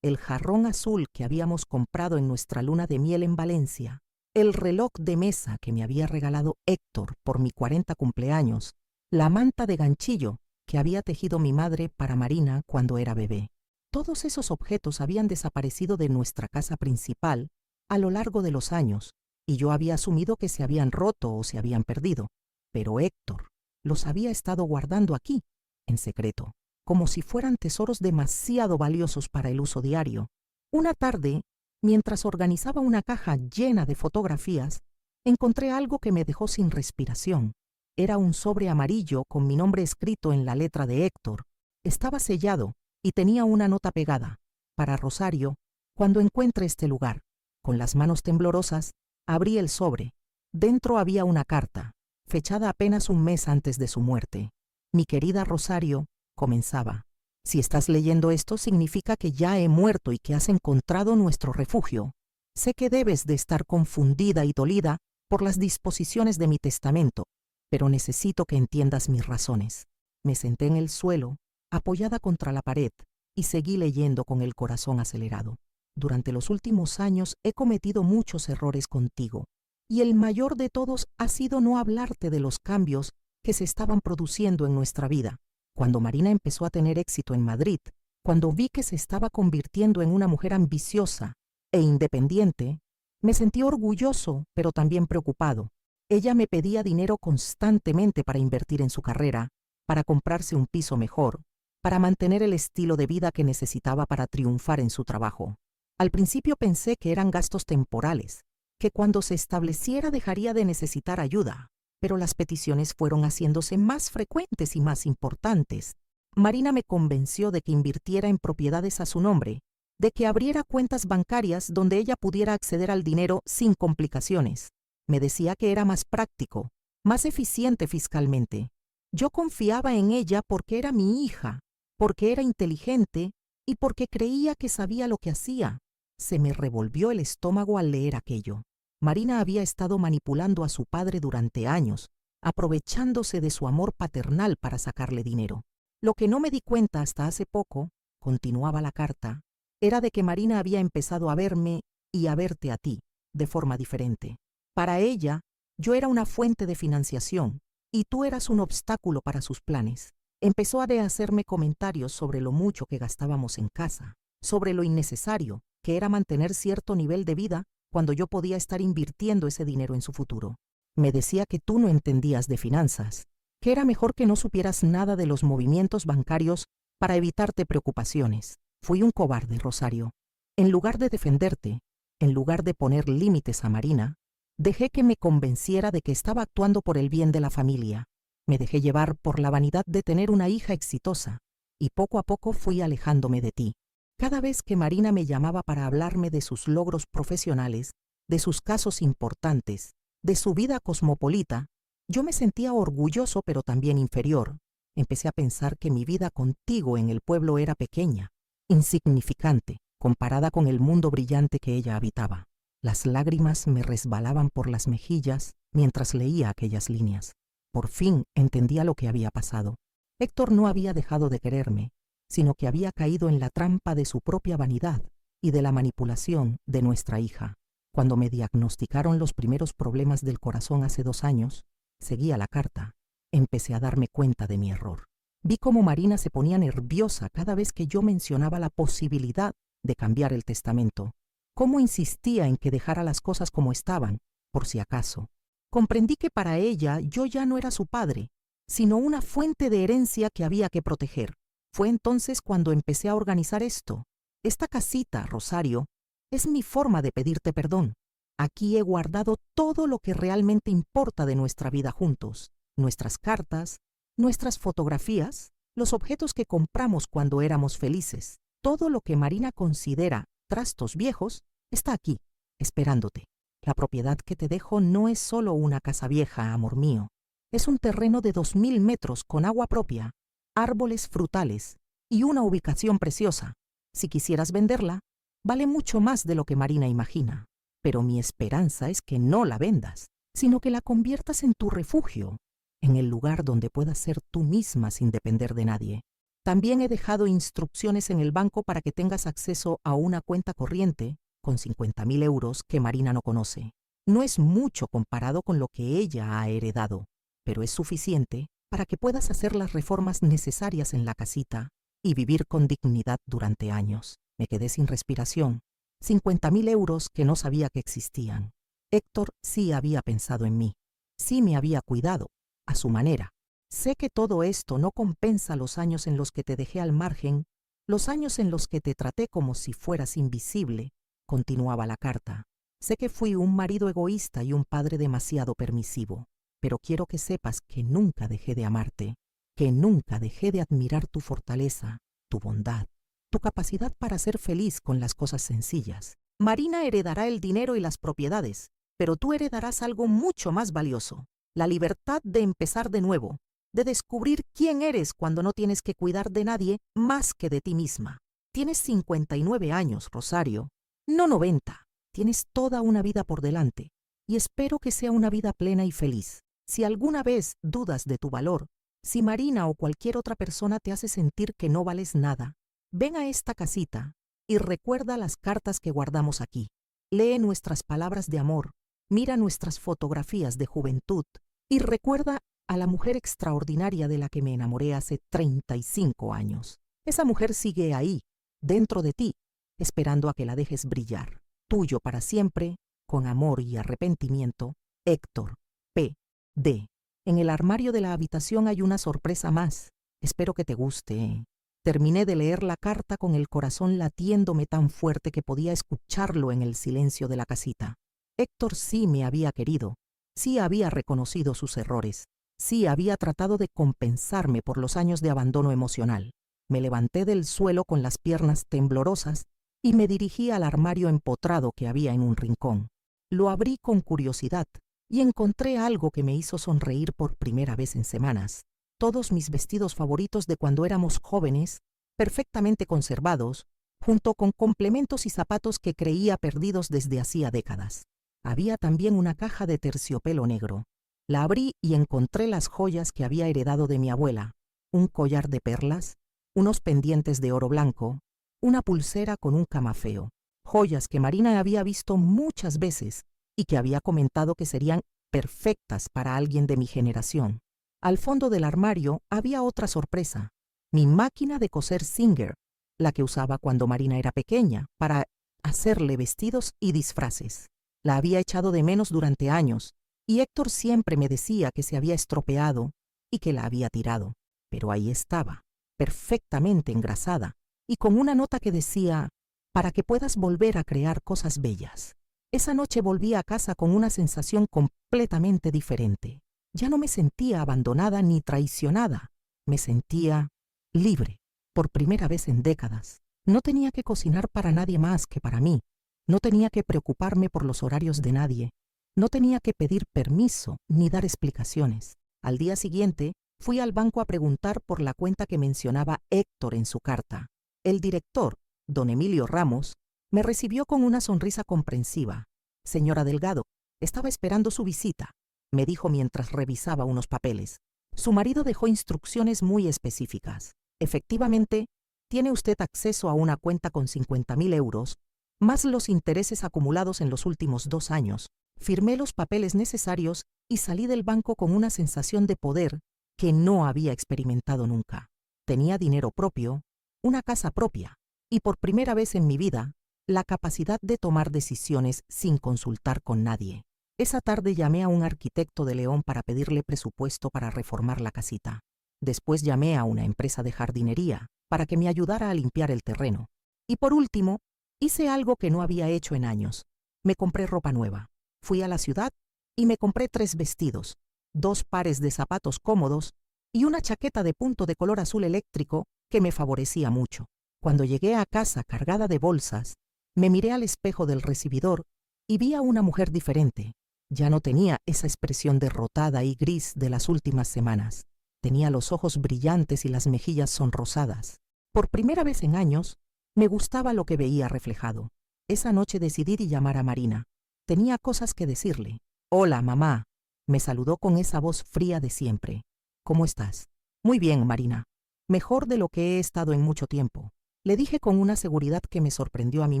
El jarrón azul que habíamos comprado en nuestra luna de miel en Valencia, el reloj de mesa que me había regalado Héctor por mi 40 cumpleaños, la manta de ganchillo que había tejido mi madre para Marina cuando era bebé. Todos esos objetos habían desaparecido de nuestra casa principal a lo largo de los años, y yo había asumido que se habían roto o se habían perdido. Pero Héctor los había estado guardando aquí, en secreto, como si fueran tesoros demasiado valiosos para el uso diario. Una tarde, mientras organizaba una caja llena de fotografías, encontré algo que me dejó sin respiración. Era un sobre amarillo con mi nombre escrito en la letra de Héctor. Estaba sellado y tenía una nota pegada. Para Rosario, cuando encuentre este lugar. Con las manos temblorosas, abrí el sobre. Dentro había una carta, fechada apenas un mes antes de su muerte. Mi querida Rosario, comenzaba. Si estás leyendo esto, significa que ya he muerto y que has encontrado nuestro refugio. Sé que debes de estar confundida y dolida por las disposiciones de mi testamento, pero necesito que entiendas mis razones. Me senté en el suelo, apoyada contra la pared, y seguí leyendo con el corazón acelerado. Durante los últimos años he cometido muchos errores contigo, y el mayor de todos ha sido no hablarte de los cambios que se estaban produciendo en nuestra vida. Cuando Marina empezó a tener éxito en Madrid, cuando vi que se estaba convirtiendo en una mujer ambiciosa e independiente, me sentí orgulloso, pero también preocupado. Ella me pedía dinero constantemente para invertir en su carrera, para comprarse un piso mejor, para mantener el estilo de vida que necesitaba para triunfar en su trabajo. Al principio pensé que eran gastos temporales, que cuando se estableciera dejaría de necesitar ayuda, pero las peticiones fueron haciéndose más frecuentes y más importantes. Marina me convenció de que invirtiera en propiedades a su nombre, de que abriera cuentas bancarias donde ella pudiera acceder al dinero sin complicaciones. Me decía que era más práctico, más eficiente fiscalmente. Yo confiaba en ella porque era mi hija, porque era inteligente y porque creía que sabía lo que hacía. Se me revolvió el estómago al leer aquello. Marina había estado manipulando a su padre durante años, aprovechándose de su amor paternal para sacarle dinero. Lo que no me di cuenta hasta hace poco, continuaba la carta, era de que Marina había empezado a verme y a verte a ti, de forma diferente. Para ella, yo era una fuente de financiación y tú eras un obstáculo para sus planes. Empezó a hacerme comentarios sobre lo mucho que gastábamos en casa, sobre lo innecesario que era mantener cierto nivel de vida cuando yo podía estar invirtiendo ese dinero en su futuro. Me decía que tú no entendías de finanzas, que era mejor que no supieras nada de los movimientos bancarios para evitarte preocupaciones. Fui un cobarde, Rosario. En lugar de defenderte, en lugar de poner límites a Marina, dejé que me convenciera de que estaba actuando por el bien de la familia. Me dejé llevar por la vanidad de tener una hija exitosa, y poco a poco fui alejándome de ti. Cada vez que Marina me llamaba para hablarme de sus logros profesionales, de sus casos importantes, de su vida cosmopolita, yo me sentía orgulloso pero también inferior. Empecé a pensar que mi vida contigo en el pueblo era pequeña, insignificante, comparada con el mundo brillante que ella habitaba. Las lágrimas me resbalaban por las mejillas mientras leía aquellas líneas. Por fin entendía lo que había pasado. Héctor no había dejado de quererme, sino que había caído en la trampa de su propia vanidad y de la manipulación de nuestra hija. Cuando me diagnosticaron los primeros problemas del corazón hace 2 años, seguía la carta. Empecé a darme cuenta de mi error. Vi cómo Marina se ponía nerviosa cada vez que yo mencionaba la posibilidad de cambiar el testamento, cómo insistía en que dejara las cosas como estaban, por si acaso. Comprendí que para ella yo ya no era su padre, sino una fuente de herencia que había que proteger. Fue entonces cuando empecé a organizar esto. Esta casita, Rosario, es mi forma de pedirte perdón. Aquí he guardado todo lo que realmente importa de nuestra vida juntos, nuestras cartas, nuestras fotografías, los objetos que compramos cuando éramos felices. Todo lo que Marina considera trastos viejos está aquí, esperándote. La propiedad que te dejo no es solo una casa vieja, amor mío. Es un terreno de 2000 metros con agua propia, árboles frutales y una ubicación preciosa. Si quisieras venderla, vale mucho más de lo que Marina imagina. Pero mi esperanza es que no la vendas, sino que la conviertas en tu refugio, en el lugar donde puedas ser tú misma sin depender de nadie. También he dejado instrucciones en el banco para que tengas acceso a una cuenta corriente con 50.000 euros que Marina no conoce. No es mucho comparado con lo que ella ha heredado, pero es suficiente para que puedas hacer las reformas necesarias en la casita y vivir con dignidad durante años. Me quedé sin respiración. 50.000 euros que no sabía que existían. Héctor sí había pensado en mí. Sí me había cuidado, a su manera. Sé que todo esto no compensa los años en los que te dejé al margen, los años en los que te traté como si fueras invisible, continuaba la carta. Sé que fui un marido egoísta y un padre demasiado permisivo, pero quiero que sepas que nunca dejé de amarte, que nunca dejé de admirar tu fortaleza, tu bondad, tu capacidad para ser feliz con las cosas sencillas. Marina heredará el dinero y las propiedades, pero tú heredarás algo mucho más valioso, la libertad de empezar de nuevo, de descubrir quién eres cuando no tienes que cuidar de nadie más que de ti misma. Tienes 59 años, Rosario, no 90. Tienes toda una vida por delante, y espero que sea una vida plena y feliz. Si alguna vez dudas de tu valor, si Marina o cualquier otra persona te hace sentir que no vales nada, ven a esta casita y recuerda las cartas que guardamos aquí. Lee nuestras palabras de amor, mira nuestras fotografías de juventud y recuerda a la mujer extraordinaria de la que me enamoré hace 35 años. Esa mujer sigue ahí, dentro de ti, esperando a que la dejes brillar. Tuyo para siempre, con amor y arrepentimiento, Héctor P. D. En el armario de la habitación hay una sorpresa más. Espero que te guste. Terminé de leer la carta con el corazón latiéndome tan fuerte que podía escucharlo en el silencio de la casita. Héctor sí me había querido, sí había reconocido sus errores, sí había tratado de compensarme por los años de abandono emocional. Me levanté del suelo con las piernas temblorosas y me dirigí al armario empotrado que había en un rincón. Lo abrí con curiosidad y encontré algo que me hizo sonreír por primera vez en semanas. Todos mis vestidos favoritos de cuando éramos jóvenes, perfectamente conservados, junto con complementos y zapatos que creía perdidos desde hacía décadas. Había también una caja de terciopelo negro. La abrí y encontré las joyas que había heredado de mi abuela, un collar de perlas, unos pendientes de oro blanco, una pulsera con un camafeo, joyas que Marina había visto muchas veces y que había comentado que serían perfectas para alguien de mi generación. Al fondo del armario había otra sorpresa, mi máquina de coser Singer, la que usaba cuando Marina era pequeña, para hacerle vestidos y disfraces. La había echado de menos durante años, y Héctor siempre me decía que se había estropeado y que la había tirado. Pero ahí estaba, perfectamente engrasada, y con una nota que decía, para que puedas volver a crear cosas bellas. Esa noche volví a casa con una sensación completamente diferente. Ya no me sentía abandonada ni traicionada. Me sentía libre, por primera vez en décadas. No tenía que cocinar para nadie más que para mí. No tenía que preocuparme por los horarios de nadie. No tenía que pedir permiso ni dar explicaciones. Al día siguiente, fui al banco a preguntar por la cuenta que mencionaba Héctor en su carta. El director, don Emilio Ramos, me recibió con una sonrisa comprensiva. Señora Delgado, estaba esperando su visita, me dijo mientras revisaba unos papeles. Su marido dejó instrucciones muy específicas. Efectivamente, tiene usted acceso a una cuenta con 50.000 euros, más los intereses acumulados en los últimos 2 años. Firmé los papeles necesarios y salí del banco con una sensación de poder que no había experimentado nunca. Tenía dinero propio, una casa propia, y por primera vez en mi vida, la capacidad de tomar decisiones sin consultar con nadie. Esa tarde llamé a un arquitecto de León para pedirle presupuesto para reformar la casita. Después llamé a una empresa de jardinería para que me ayudara a limpiar el terreno. Y por último, hice algo que no había hecho en años. Me compré ropa nueva. Fui a la ciudad y me compré 3 vestidos, 2 pares de zapatos cómodos y una chaqueta de punto de color azul eléctrico que me favorecía mucho. Cuando llegué a casa cargada de bolsas, me miré al espejo del recibidor y vi a una mujer diferente. Ya no tenía esa expresión derrotada y gris de las últimas semanas. Tenía los ojos brillantes y las mejillas sonrosadas. Por primera vez en años, me gustaba lo que veía reflejado. Esa noche decidí llamar a Marina. Tenía cosas que decirle. «Hola, mamá», me saludó con esa voz fría de siempre. «¿Cómo estás?» «Muy bien, Marina. Mejor de lo que he estado en mucho tiempo», le dije con una seguridad que me sorprendió a mí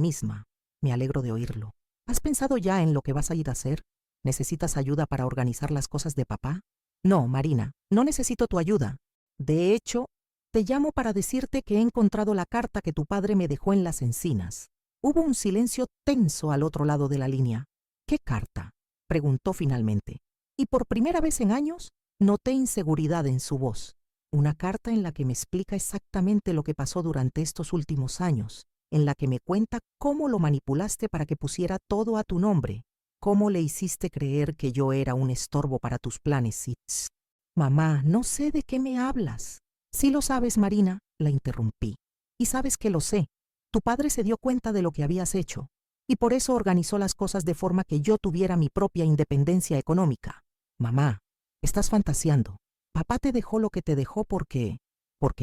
misma. «Me alegro de oírlo. ¿Has pensado ya en lo que vas a ir a hacer? ¿Necesitas ayuda para organizar las cosas de papá?» No, Marina, no necesito tu ayuda. De hecho, te llamo para decirte que he encontrado la carta que tu padre me dejó en las encinas. Hubo un silencio tenso al otro lado de la línea. ¿Qué carta?, preguntó finalmente. Y por primera vez en años, noté inseguridad en su voz. Una carta en la que me explica exactamente lo que pasó durante estos últimos años, en la que me cuenta cómo lo manipulaste para que pusiera todo a tu nombre, cómo le hiciste creer que yo era un estorbo para tus planes y... Tss. Mamá, no sé de qué me hablas. Sí lo sabes, Marina, la interrumpí. Y sabes que lo sé. Tu padre se dio cuenta de lo que habías hecho, y por eso organizó las cosas de forma que yo tuviera mi propia independencia económica. Mamá, estás fantaseando. Papá te dejó lo que te dejó porque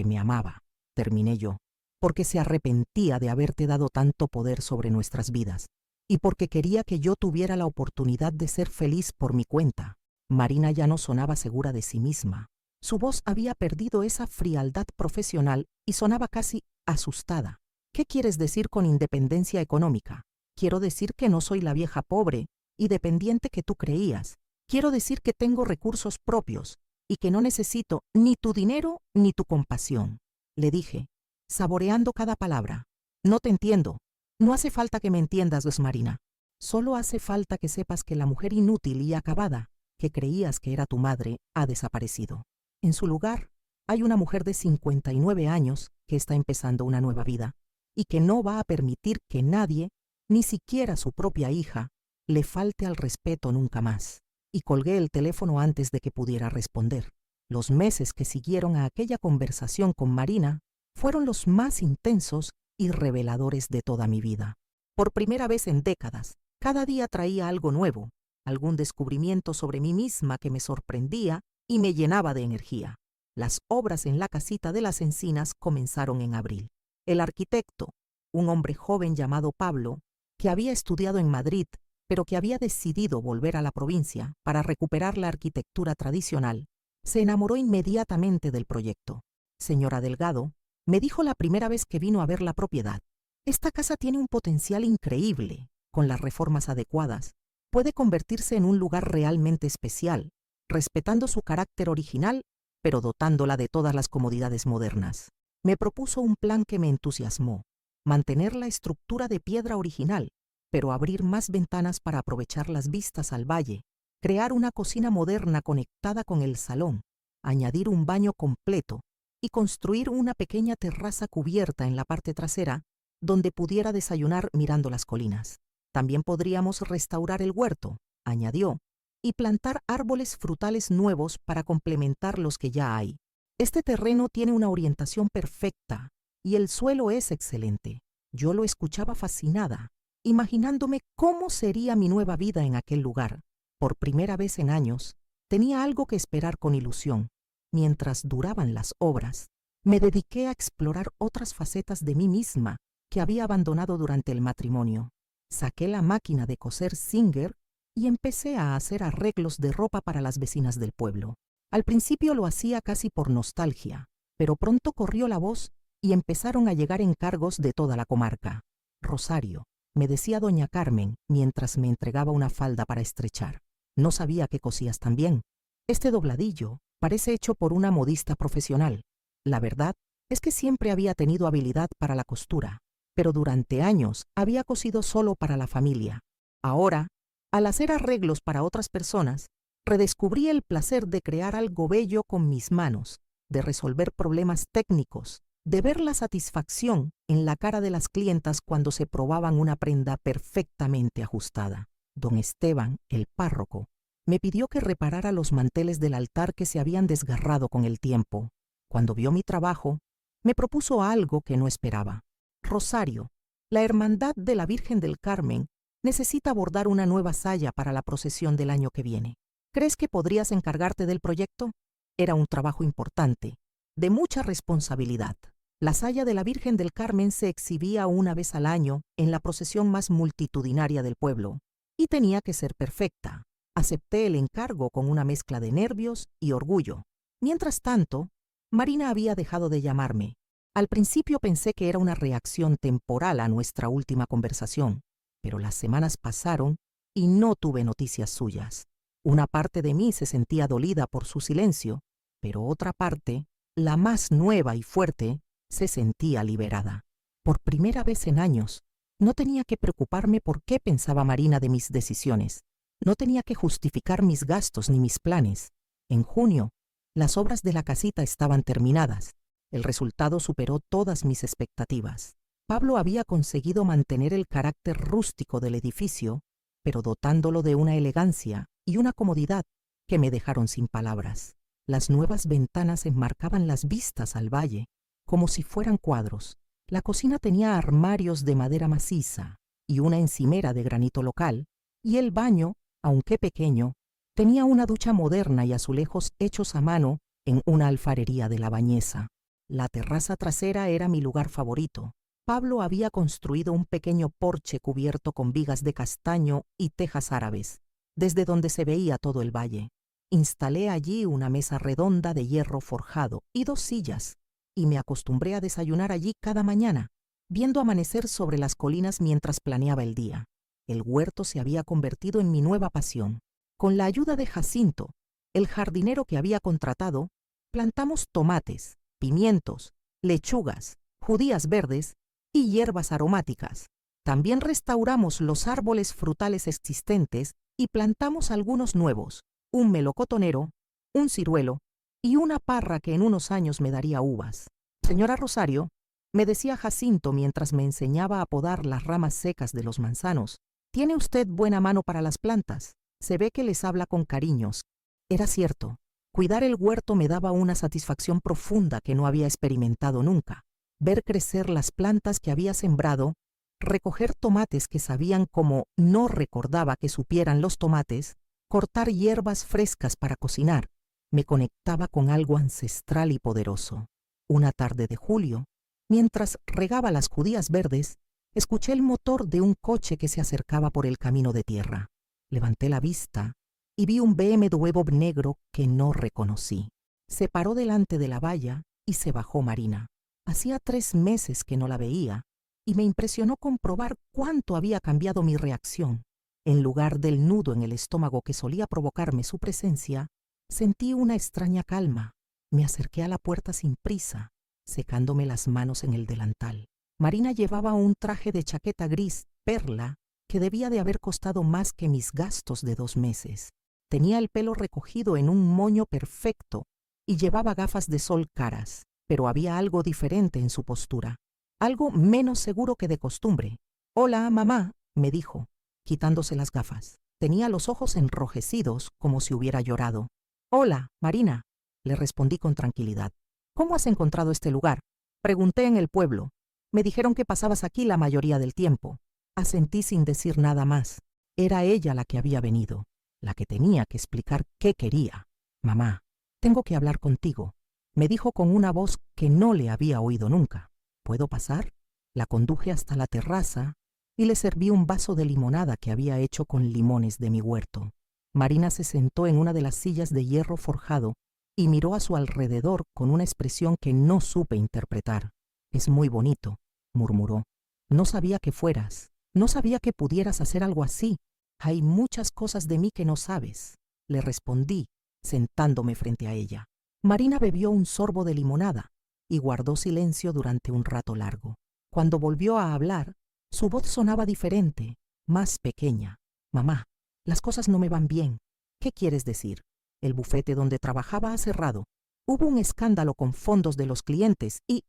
me amaba, terminé yo, porque se arrepentía de haberte dado tanto poder sobre nuestras vidas, y porque quería que yo tuviera la oportunidad de ser feliz por mi cuenta. Marina ya no sonaba segura de sí misma. Su voz había perdido esa frialdad profesional y sonaba casi asustada. ¿Qué quieres decir con independencia económica? Quiero decir que no soy la vieja pobre y dependiente que tú creías. Quiero decir que tengo recursos propios y que no necesito ni tu dinero ni tu compasión, le dije, saboreando cada palabra. No te entiendo. No hace falta que me entiendas, Marina. Solo hace falta que sepas que la mujer inútil y acabada que creías que era tu madre ha desaparecido. En su lugar, hay una mujer de 59 años que está empezando una nueva vida y que no va a permitir que nadie, ni siquiera su propia hija, le falte al respeto nunca más. Y colgué el teléfono antes de que pudiera responder. Los meses que siguieron a aquella conversación con Marina fueron los más intensos y reveladores de toda mi vida. Por primera vez en décadas, cada día traía algo nuevo, algún descubrimiento sobre mí misma que me sorprendía y me llenaba de energía. Las obras en la casita de las encinas comenzaron en abril. El arquitecto, un hombre joven llamado Pablo, que había estudiado en Madrid, pero que había decidido volver a la provincia para recuperar la arquitectura tradicional, se enamoró inmediatamente del proyecto. Señora Delgado, me dijo la primera vez que vino a ver la propiedad, esta casa tiene un potencial increíble. Con las reformas adecuadas, puede convertirse en un lugar realmente especial, respetando su carácter original, pero dotándola de todas las comodidades modernas. Me propuso un plan que me entusiasmó: mantener la estructura de piedra original, pero abrir más ventanas para aprovechar las vistas al valle, crear una cocina moderna conectada con el salón, añadir un baño completo y construir una pequeña terraza cubierta en la parte trasera donde pudiera desayunar mirando las colinas. También podríamos restaurar el huerto, añadió, y plantar árboles frutales nuevos para complementar los que ya hay. Este terreno tiene una orientación perfecta y el suelo es excelente. Yo lo escuchaba fascinada, imaginándome cómo sería mi nueva vida en aquel lugar. Por primera vez en años, tenía algo que esperar con ilusión. Mientras duraban las obras, me dediqué a explorar otras facetas de mí misma que había abandonado durante el matrimonio. Saqué la máquina de coser Singer y empecé a hacer arreglos de ropa para las vecinas del pueblo. Al principio lo hacía casi por nostalgia, pero pronto corrió la voz y empezaron a llegar encargos de toda la comarca. Rosario, me decía doña Carmen mientras me entregaba una falda para estrechar. No sabía que cosías tan bien. Este dobladillo parece hecho por una modista profesional. La verdad es que siempre había tenido habilidad para la costura, pero durante años había cosido solo para la familia. Ahora, al hacer arreglos para otras personas, redescubrí el placer de crear algo bello con mis manos, de resolver problemas técnicos, de ver la satisfacción en la cara de las clientas cuando se probaban una prenda perfectamente ajustada. Don Esteban, el párroco, me pidió que reparara los manteles del altar que se habían desgarrado con el tiempo. Cuando vio mi trabajo, me propuso algo que no esperaba. Rosario, la Hermandad de la Virgen del Carmen necesita bordar una nueva saya para la procesión del año que viene. ¿Crees que podrías encargarte del proyecto? Era un trabajo importante, de mucha responsabilidad. La saya de la Virgen del Carmen se exhibía una vez al año en la procesión más multitudinaria del pueblo, y tenía que ser perfecta. Acepté el encargo con una mezcla de nervios y orgullo. Mientras tanto, Marina había dejado de llamarme. Al principio pensé que era una reacción temporal a nuestra última conversación, pero las semanas pasaron y no tuve noticias suyas. Una parte de mí se sentía dolida por su silencio, pero otra parte, la más nueva y fuerte, se sentía liberada. Por primera vez en años, no tenía que preocuparme por qué pensaba Marina de mis decisiones. No tenía que justificar mis gastos ni mis planes. En junio, las obras de la casita estaban terminadas. El resultado superó todas mis expectativas. Pablo había conseguido mantener el carácter rústico del edificio, pero dotándolo de una elegancia y una comodidad que me dejaron sin palabras. Las nuevas ventanas enmarcaban las vistas al valle, como si fueran cuadros. La cocina tenía armarios de madera maciza y una encimera de granito local, y el baño, aunque pequeño, tenía una ducha moderna y azulejos hechos a mano en una alfarería de La Bañeza. La terraza trasera era mi lugar favorito. Pablo había construido un pequeño porche cubierto con vigas de castaño y tejas árabes, desde donde se veía todo el valle. Instalé allí una mesa redonda de hierro forjado y 2 sillas, y me acostumbré a desayunar allí cada mañana, viendo amanecer sobre las colinas mientras planeaba el día. El huerto se había convertido en mi nueva pasión. Con la ayuda de Jacinto, el jardinero que había contratado, plantamos tomates, pimientos, lechugas, judías verdes y hierbas aromáticas. También restauramos los árboles frutales existentes y plantamos algunos nuevos, un melocotonero, un ciruelo y una parra que en unos años me daría uvas. Señora Rosario, me decía Jacinto mientras me enseñaba a podar las ramas secas de los manzanos, tiene usted buena mano para las plantas. Se ve que les habla con cariños. Era cierto. Cuidar el huerto me daba una satisfacción profunda que no había experimentado nunca. Ver crecer las plantas que había sembrado, recoger tomates que sabían como no recordaba que supieran los tomates, cortar hierbas frescas para cocinar, me conectaba con algo ancestral y poderoso. Una tarde de julio, mientras regaba las judías verdes, escuché el motor de un coche que se acercaba por el camino de tierra. Levanté la vista y vi un BMW negro que no reconocí. Se paró delante de la valla y se bajó Marina. Hacía 3 meses que no la veía y me impresionó comprobar cuánto había cambiado mi reacción. En lugar del nudo en el estómago que solía provocarme su presencia, sentí una extraña calma. Me acerqué a la puerta sin prisa, secándome las manos en el delantal. Marina llevaba un traje de chaqueta gris perla que debía de haber costado más que mis gastos de 2 meses. Tenía el pelo recogido en un moño perfecto y llevaba gafas de sol caras, pero había algo diferente en su postura, algo menos seguro que de costumbre. «Hola, mamá», me dijo, quitándose las gafas. Tenía los ojos enrojecidos como si hubiera llorado. «Hola, Marina», le respondí con tranquilidad. «¿Cómo has encontrado este lugar?» «Pregunté en el pueblo. Me dijeron que pasabas aquí la mayoría del tiempo». Asentí sin decir nada más. Era ella la que había venido, la que tenía que explicar qué quería. «Mamá, tengo que hablar contigo», me dijo con una voz que no le había oído nunca. «¿Puedo pasar?» La conduje hasta la terraza y le serví un vaso de limonada que había hecho con limones de mi huerto. Marina se sentó en una de las sillas de hierro forjado y miró a su alrededor con una expresión que no supe interpretar. «Es muy bonito», murmuró. «No sabía que fueras. No sabía que pudieras hacer algo así. Hay muchas cosas de mí que no sabes», le respondí, sentándome frente a ella. Marina bebió un sorbo de limonada y guardó silencio durante un rato largo. Cuando volvió a hablar, su voz sonaba diferente, más pequeña. «Mamá, las cosas no me van bien. ¿Qué quieres decir?» «El bufete donde trabajaba ha cerrado. Hubo un escándalo con fondos de los clientes y,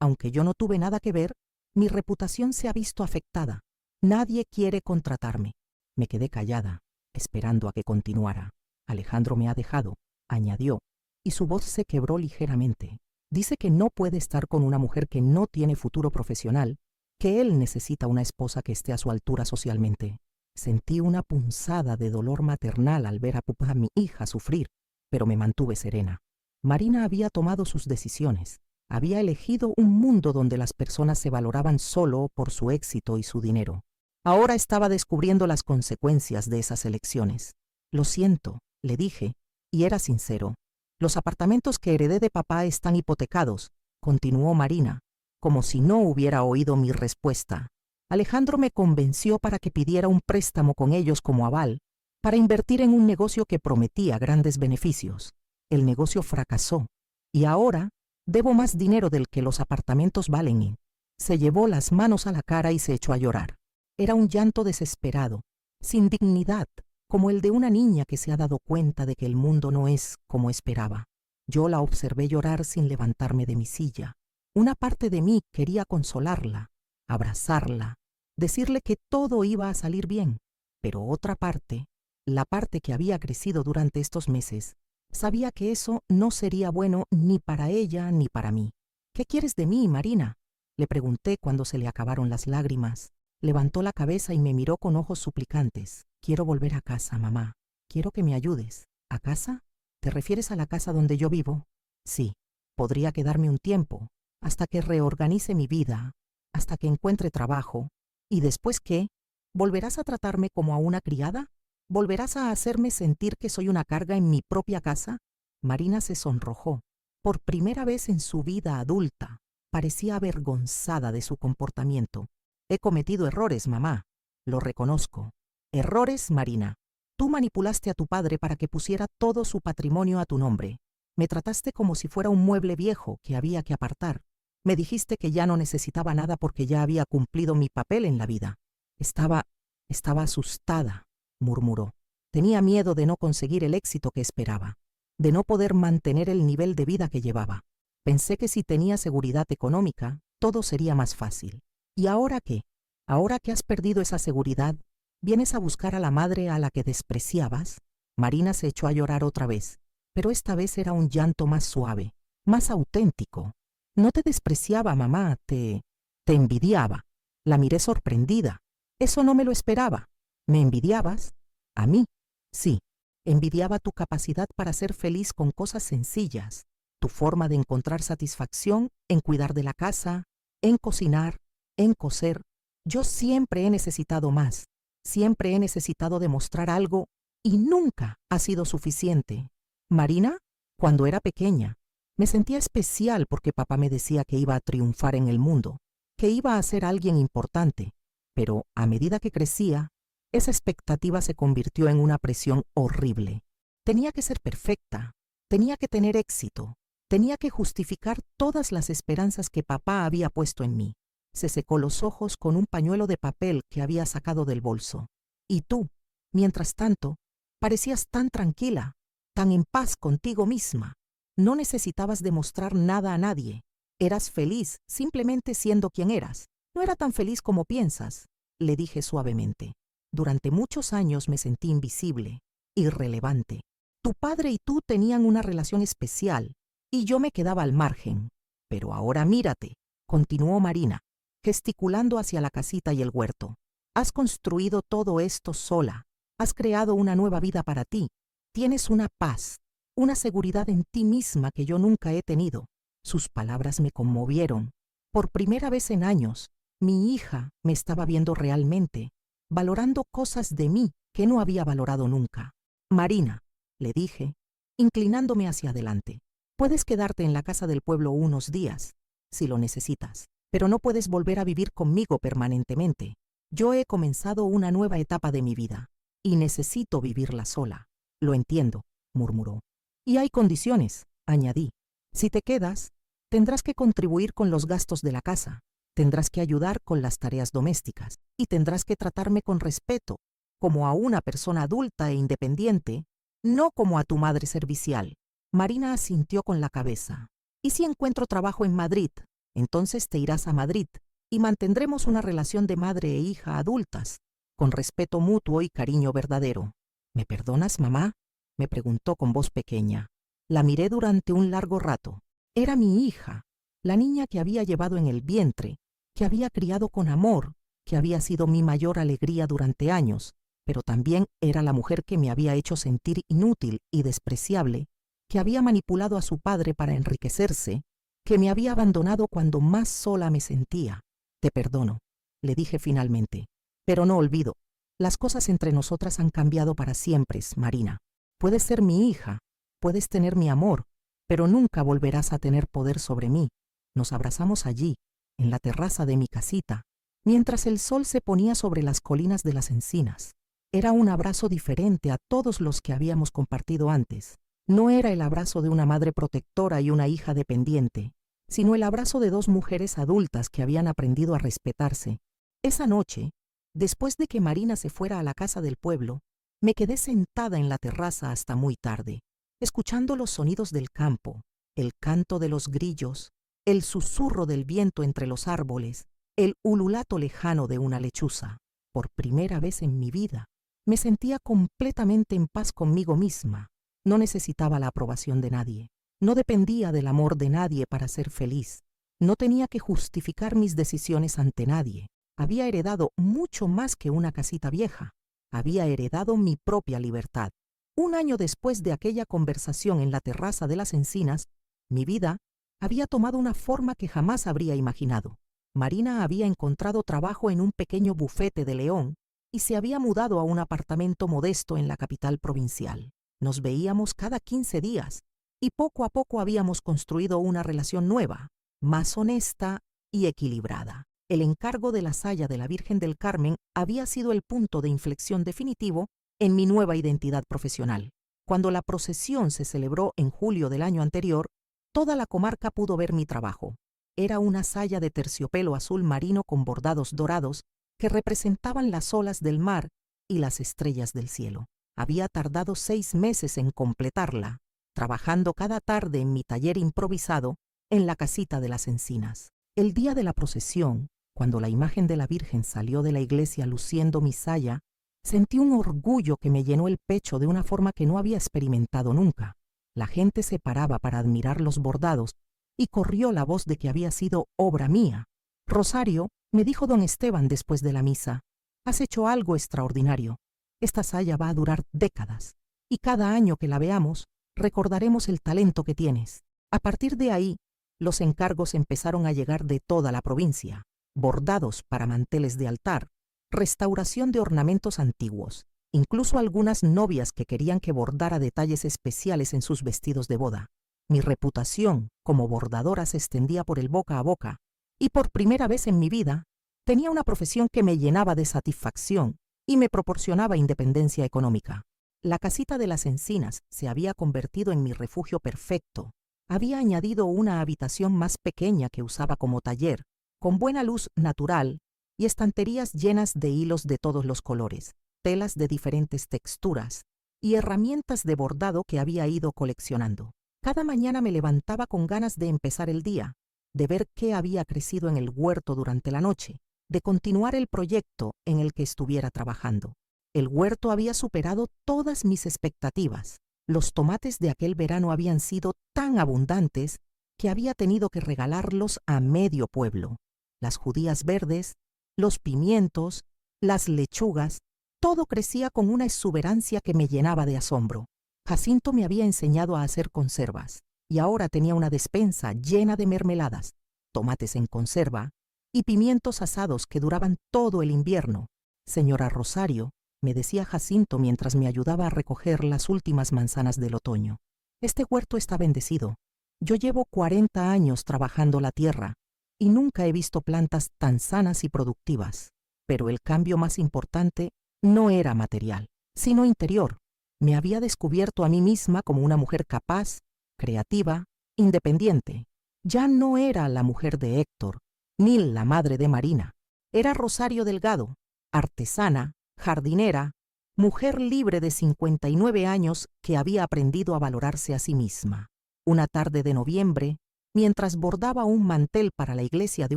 aunque yo no tuve nada que ver, mi reputación se ha visto afectada. Nadie quiere contratarme». Me quedé callada, esperando a que continuara. «Alejandro me ha dejado», añadió, y su voz se quebró ligeramente. «Dice que no puede estar con una mujer que no tiene futuro profesional, que él necesita una esposa que esté a su altura socialmente». Sentí una punzada de dolor maternal al ver a mi hija sufrir, pero me mantuve serena. Marina había tomado sus decisiones. Había elegido un mundo donde las personas se valoraban solo por su éxito y su dinero. Ahora estaba descubriendo las consecuencias de esas elecciones. «Lo siento», le dije, y era sincero. «Los apartamentos que heredé de papá están hipotecados», continuó Marina, como si no hubiera oído mi respuesta. «Alejandro me convenció para que pidiera un préstamo con ellos como aval, para invertir en un negocio que prometía grandes beneficios. El negocio fracasó y ahora debo más dinero del que los apartamentos valen. Se llevó las manos a la cara y se echó a llorar. Era un llanto desesperado, sin dignidad, como el de una niña que se ha dado cuenta de que el mundo no es como esperaba. Yo la observé llorar sin levantarme de mi silla. Una parte de mí quería consolarla, abrazarla, decirle que todo iba a salir bien, pero otra parte, la parte que había crecido durante estos meses, sabía que eso no sería bueno ni para ella ni para mí. ¿Qué quieres de mí, Marina?, le pregunté cuando se le acabaron las lágrimas. Levantó la cabeza y me miró con ojos suplicantes. Quiero volver a casa, mamá. Quiero que me ayudes. ¿A casa? ¿Te refieres a la casa donde yo vivo? Sí. Podría quedarme un tiempo, hasta que reorganice mi vida, hasta que encuentre trabajo. ¿Y después qué? ¿Volverás a tratarme como a una criada? ¿Volverás a hacerme sentir que soy una carga en mi propia casa? Marina se sonrojó. Por primera vez en su vida adulta, parecía avergonzada de su comportamiento. He cometido errores, mamá. Lo reconozco. Errores, Marina. Tú manipulaste a tu padre para que pusiera todo su patrimonio a tu nombre. Me trataste como si fuera un mueble viejo que había que apartar. Me dijiste que ya no necesitaba nada porque ya había cumplido mi papel en la vida. Estaba asustada, murmuró. Tenía miedo de no conseguir el éxito que esperaba, de no poder mantener el nivel de vida que llevaba. Pensé que si tenía seguridad económica, todo sería más fácil. ¿Y ahora qué? Ahora que has perdido esa seguridad, ¿vienes a buscar a la madre a la que despreciabas? Marina se echó a llorar otra vez, pero esta vez era un llanto más suave, más auténtico. No te despreciaba, mamá, te envidiaba. La miré sorprendida. Eso no me lo esperaba. ¿Me envidiabas? ¿A mí? Sí. Envidiaba tu capacidad para ser feliz con cosas sencillas, tu forma de encontrar satisfacción en cuidar de la casa, en cocinar, en coser. Yo siempre he necesitado más, siempre he necesitado demostrar algo y nunca ha sido suficiente. Marina, cuando era pequeña, me sentía especial porque papá me decía que iba a triunfar en el mundo, que iba a ser alguien importante, pero a medida que crecía, esa expectativa se convirtió en una presión horrible. Tenía que ser perfecta, tenía que tener éxito, tenía que justificar todas las esperanzas que papá había puesto en mí. Se secó los ojos con un pañuelo de papel que había sacado del bolso. Y tú, mientras tanto, parecías tan tranquila, tan en paz contigo misma. No necesitabas demostrar nada a nadie. Eras feliz simplemente siendo quien eras. No era tan feliz como piensas, le dije suavemente. Durante muchos años me sentí invisible, irrelevante. Tu padre y tú tenían una relación especial, y yo me quedaba al margen. Pero ahora mírate, continuó Marina, gesticulando hacia la casita y el huerto. Has construido todo esto sola. Has creado una nueva vida para ti. Tienes una paz, una seguridad en ti misma que yo nunca he tenido. Sus palabras me conmovieron. Por primera vez en años, mi hija me estaba viendo realmente, valorando cosas de mí que no había valorado nunca. Marina, le dije, inclinándome hacia adelante, puedes quedarte en la casa del pueblo unos días, si lo necesitas, pero no puedes volver a vivir conmigo permanentemente. Yo he comenzado una nueva etapa de mi vida, y necesito vivirla sola. Lo entiendo, murmuró. Y hay condiciones, añadí. Si te quedas, tendrás que contribuir con los gastos de la casa, tendrás que ayudar con las tareas domésticas, y tendrás que tratarme con respeto, como a una persona adulta e independiente, no como a tu madre servicial. Marina asintió con la cabeza. ¿Y si encuentro trabajo en Madrid? Entonces te irás a Madrid, y mantendremos una relación de madre e hija adultas, con respeto mutuo y cariño verdadero. ¿Me perdonas, mamá?, me preguntó con voz pequeña. La miré durante un largo rato. Era mi hija, la niña que había llevado en el vientre, que había criado con amor, que había sido mi mayor alegría durante años, pero también era la mujer que me había hecho sentir inútil y despreciable, que había manipulado a su padre para enriquecerse, que me había abandonado cuando más sola me sentía. Te perdono, le dije finalmente, pero no olvido. Las cosas entre nosotras han cambiado para siempre, Marina. Puedes ser mi hija, puedes tener mi amor, pero nunca volverás a tener poder sobre mí. Nos abrazamos allí, en la terraza de mi casita, mientras el sol se ponía sobre las colinas de las encinas. Era un abrazo diferente a todos los que habíamos compartido antes. No era el abrazo de una madre protectora y una hija dependiente, sino el abrazo de dos mujeres adultas que habían aprendido a respetarse. Esa noche, después de que Marina se fuera a la casa del pueblo, me quedé sentada en la terraza hasta muy tarde, escuchando los sonidos del campo, el canto de los grillos, el susurro del viento entre los árboles, el ululato lejano de una lechuza. Por primera vez en mi vida, me sentía completamente en paz conmigo misma. No necesitaba la aprobación de nadie. No dependía del amor de nadie para ser feliz. No tenía que justificar mis decisiones ante nadie. Había heredado mucho más que una casita vieja. Había heredado mi propia libertad. Un año después de aquella conversación en la terraza de las encinas, mi vida había tomado una forma que jamás habría imaginado. Marina había encontrado trabajo en un pequeño bufete de León y se había mudado a un apartamento modesto en la capital provincial. Nos veíamos cada 15 días y poco a poco habíamos construido una relación nueva, más honesta y equilibrada. El encargo de la saya de la Virgen del Carmen había sido el punto de inflexión definitivo en mi nueva identidad profesional. Cuando la procesión se celebró en julio del año anterior, toda la comarca pudo ver mi trabajo. Era una saya de terciopelo azul marino con bordados dorados que representaban las olas del mar y las estrellas del cielo. Había tardado 6 meses en completarla, trabajando cada tarde en mi taller improvisado en la casita de las encinas. El día de la procesión, cuando la imagen de la Virgen salió de la iglesia luciendo mi saya, sentí un orgullo que me llenó el pecho de una forma que no había experimentado nunca. La gente se paraba para admirar los bordados y corrió la voz de que había sido obra mía. Rosario, me dijo don Esteban después de la misa, has hecho algo extraordinario. Esta saya va a durar décadas y cada año que la veamos recordaremos el talento que tienes. A partir de ahí, los encargos empezaron a llegar de toda la provincia. Bordados para manteles de altar, restauración de ornamentos antiguos, incluso algunas novias que querían que bordara detalles especiales en sus vestidos de boda. Mi reputación como bordadora se extendía por el boca a boca y por primera vez en mi vida tenía una profesión que me llenaba de satisfacción y me proporcionaba independencia económica. La casita de las encinas se había convertido en mi refugio perfecto. Había añadido una habitación más pequeña que usaba como taller, con buena luz natural y estanterías llenas de hilos de todos los colores, telas de diferentes texturas y herramientas de bordado que había ido coleccionando. Cada mañana me levantaba con ganas de empezar el día, de ver qué había crecido en el huerto durante la noche, de continuar el proyecto en el que estuviera trabajando. El huerto había superado todas mis expectativas. Los tomates de aquel verano habían sido tan abundantes que había tenido que regalarlos a medio pueblo. Las judías verdes, los pimientos, las lechugas, todo crecía con una exuberancia que me llenaba de asombro. Jacinto me había enseñado a hacer conservas y ahora tenía una despensa llena de mermeladas, tomates en conserva y pimientos asados que duraban todo el invierno. Señora Rosario, me decía Jacinto mientras me ayudaba a recoger las últimas manzanas del otoño, este huerto está bendecido. Yo llevo 40 años trabajando la tierra y nunca he visto plantas tan sanas y productivas. Pero el cambio más importante no era material, sino interior. Me había descubierto a mí misma como una mujer capaz, creativa, independiente. Ya no era la mujer de Héctor, ni la madre de Marina. Era Rosario Delgado, artesana, jardinera, mujer libre de 59 años que había aprendido a valorarse a sí misma. Una tarde de noviembre, mientras bordaba un mantel para la iglesia de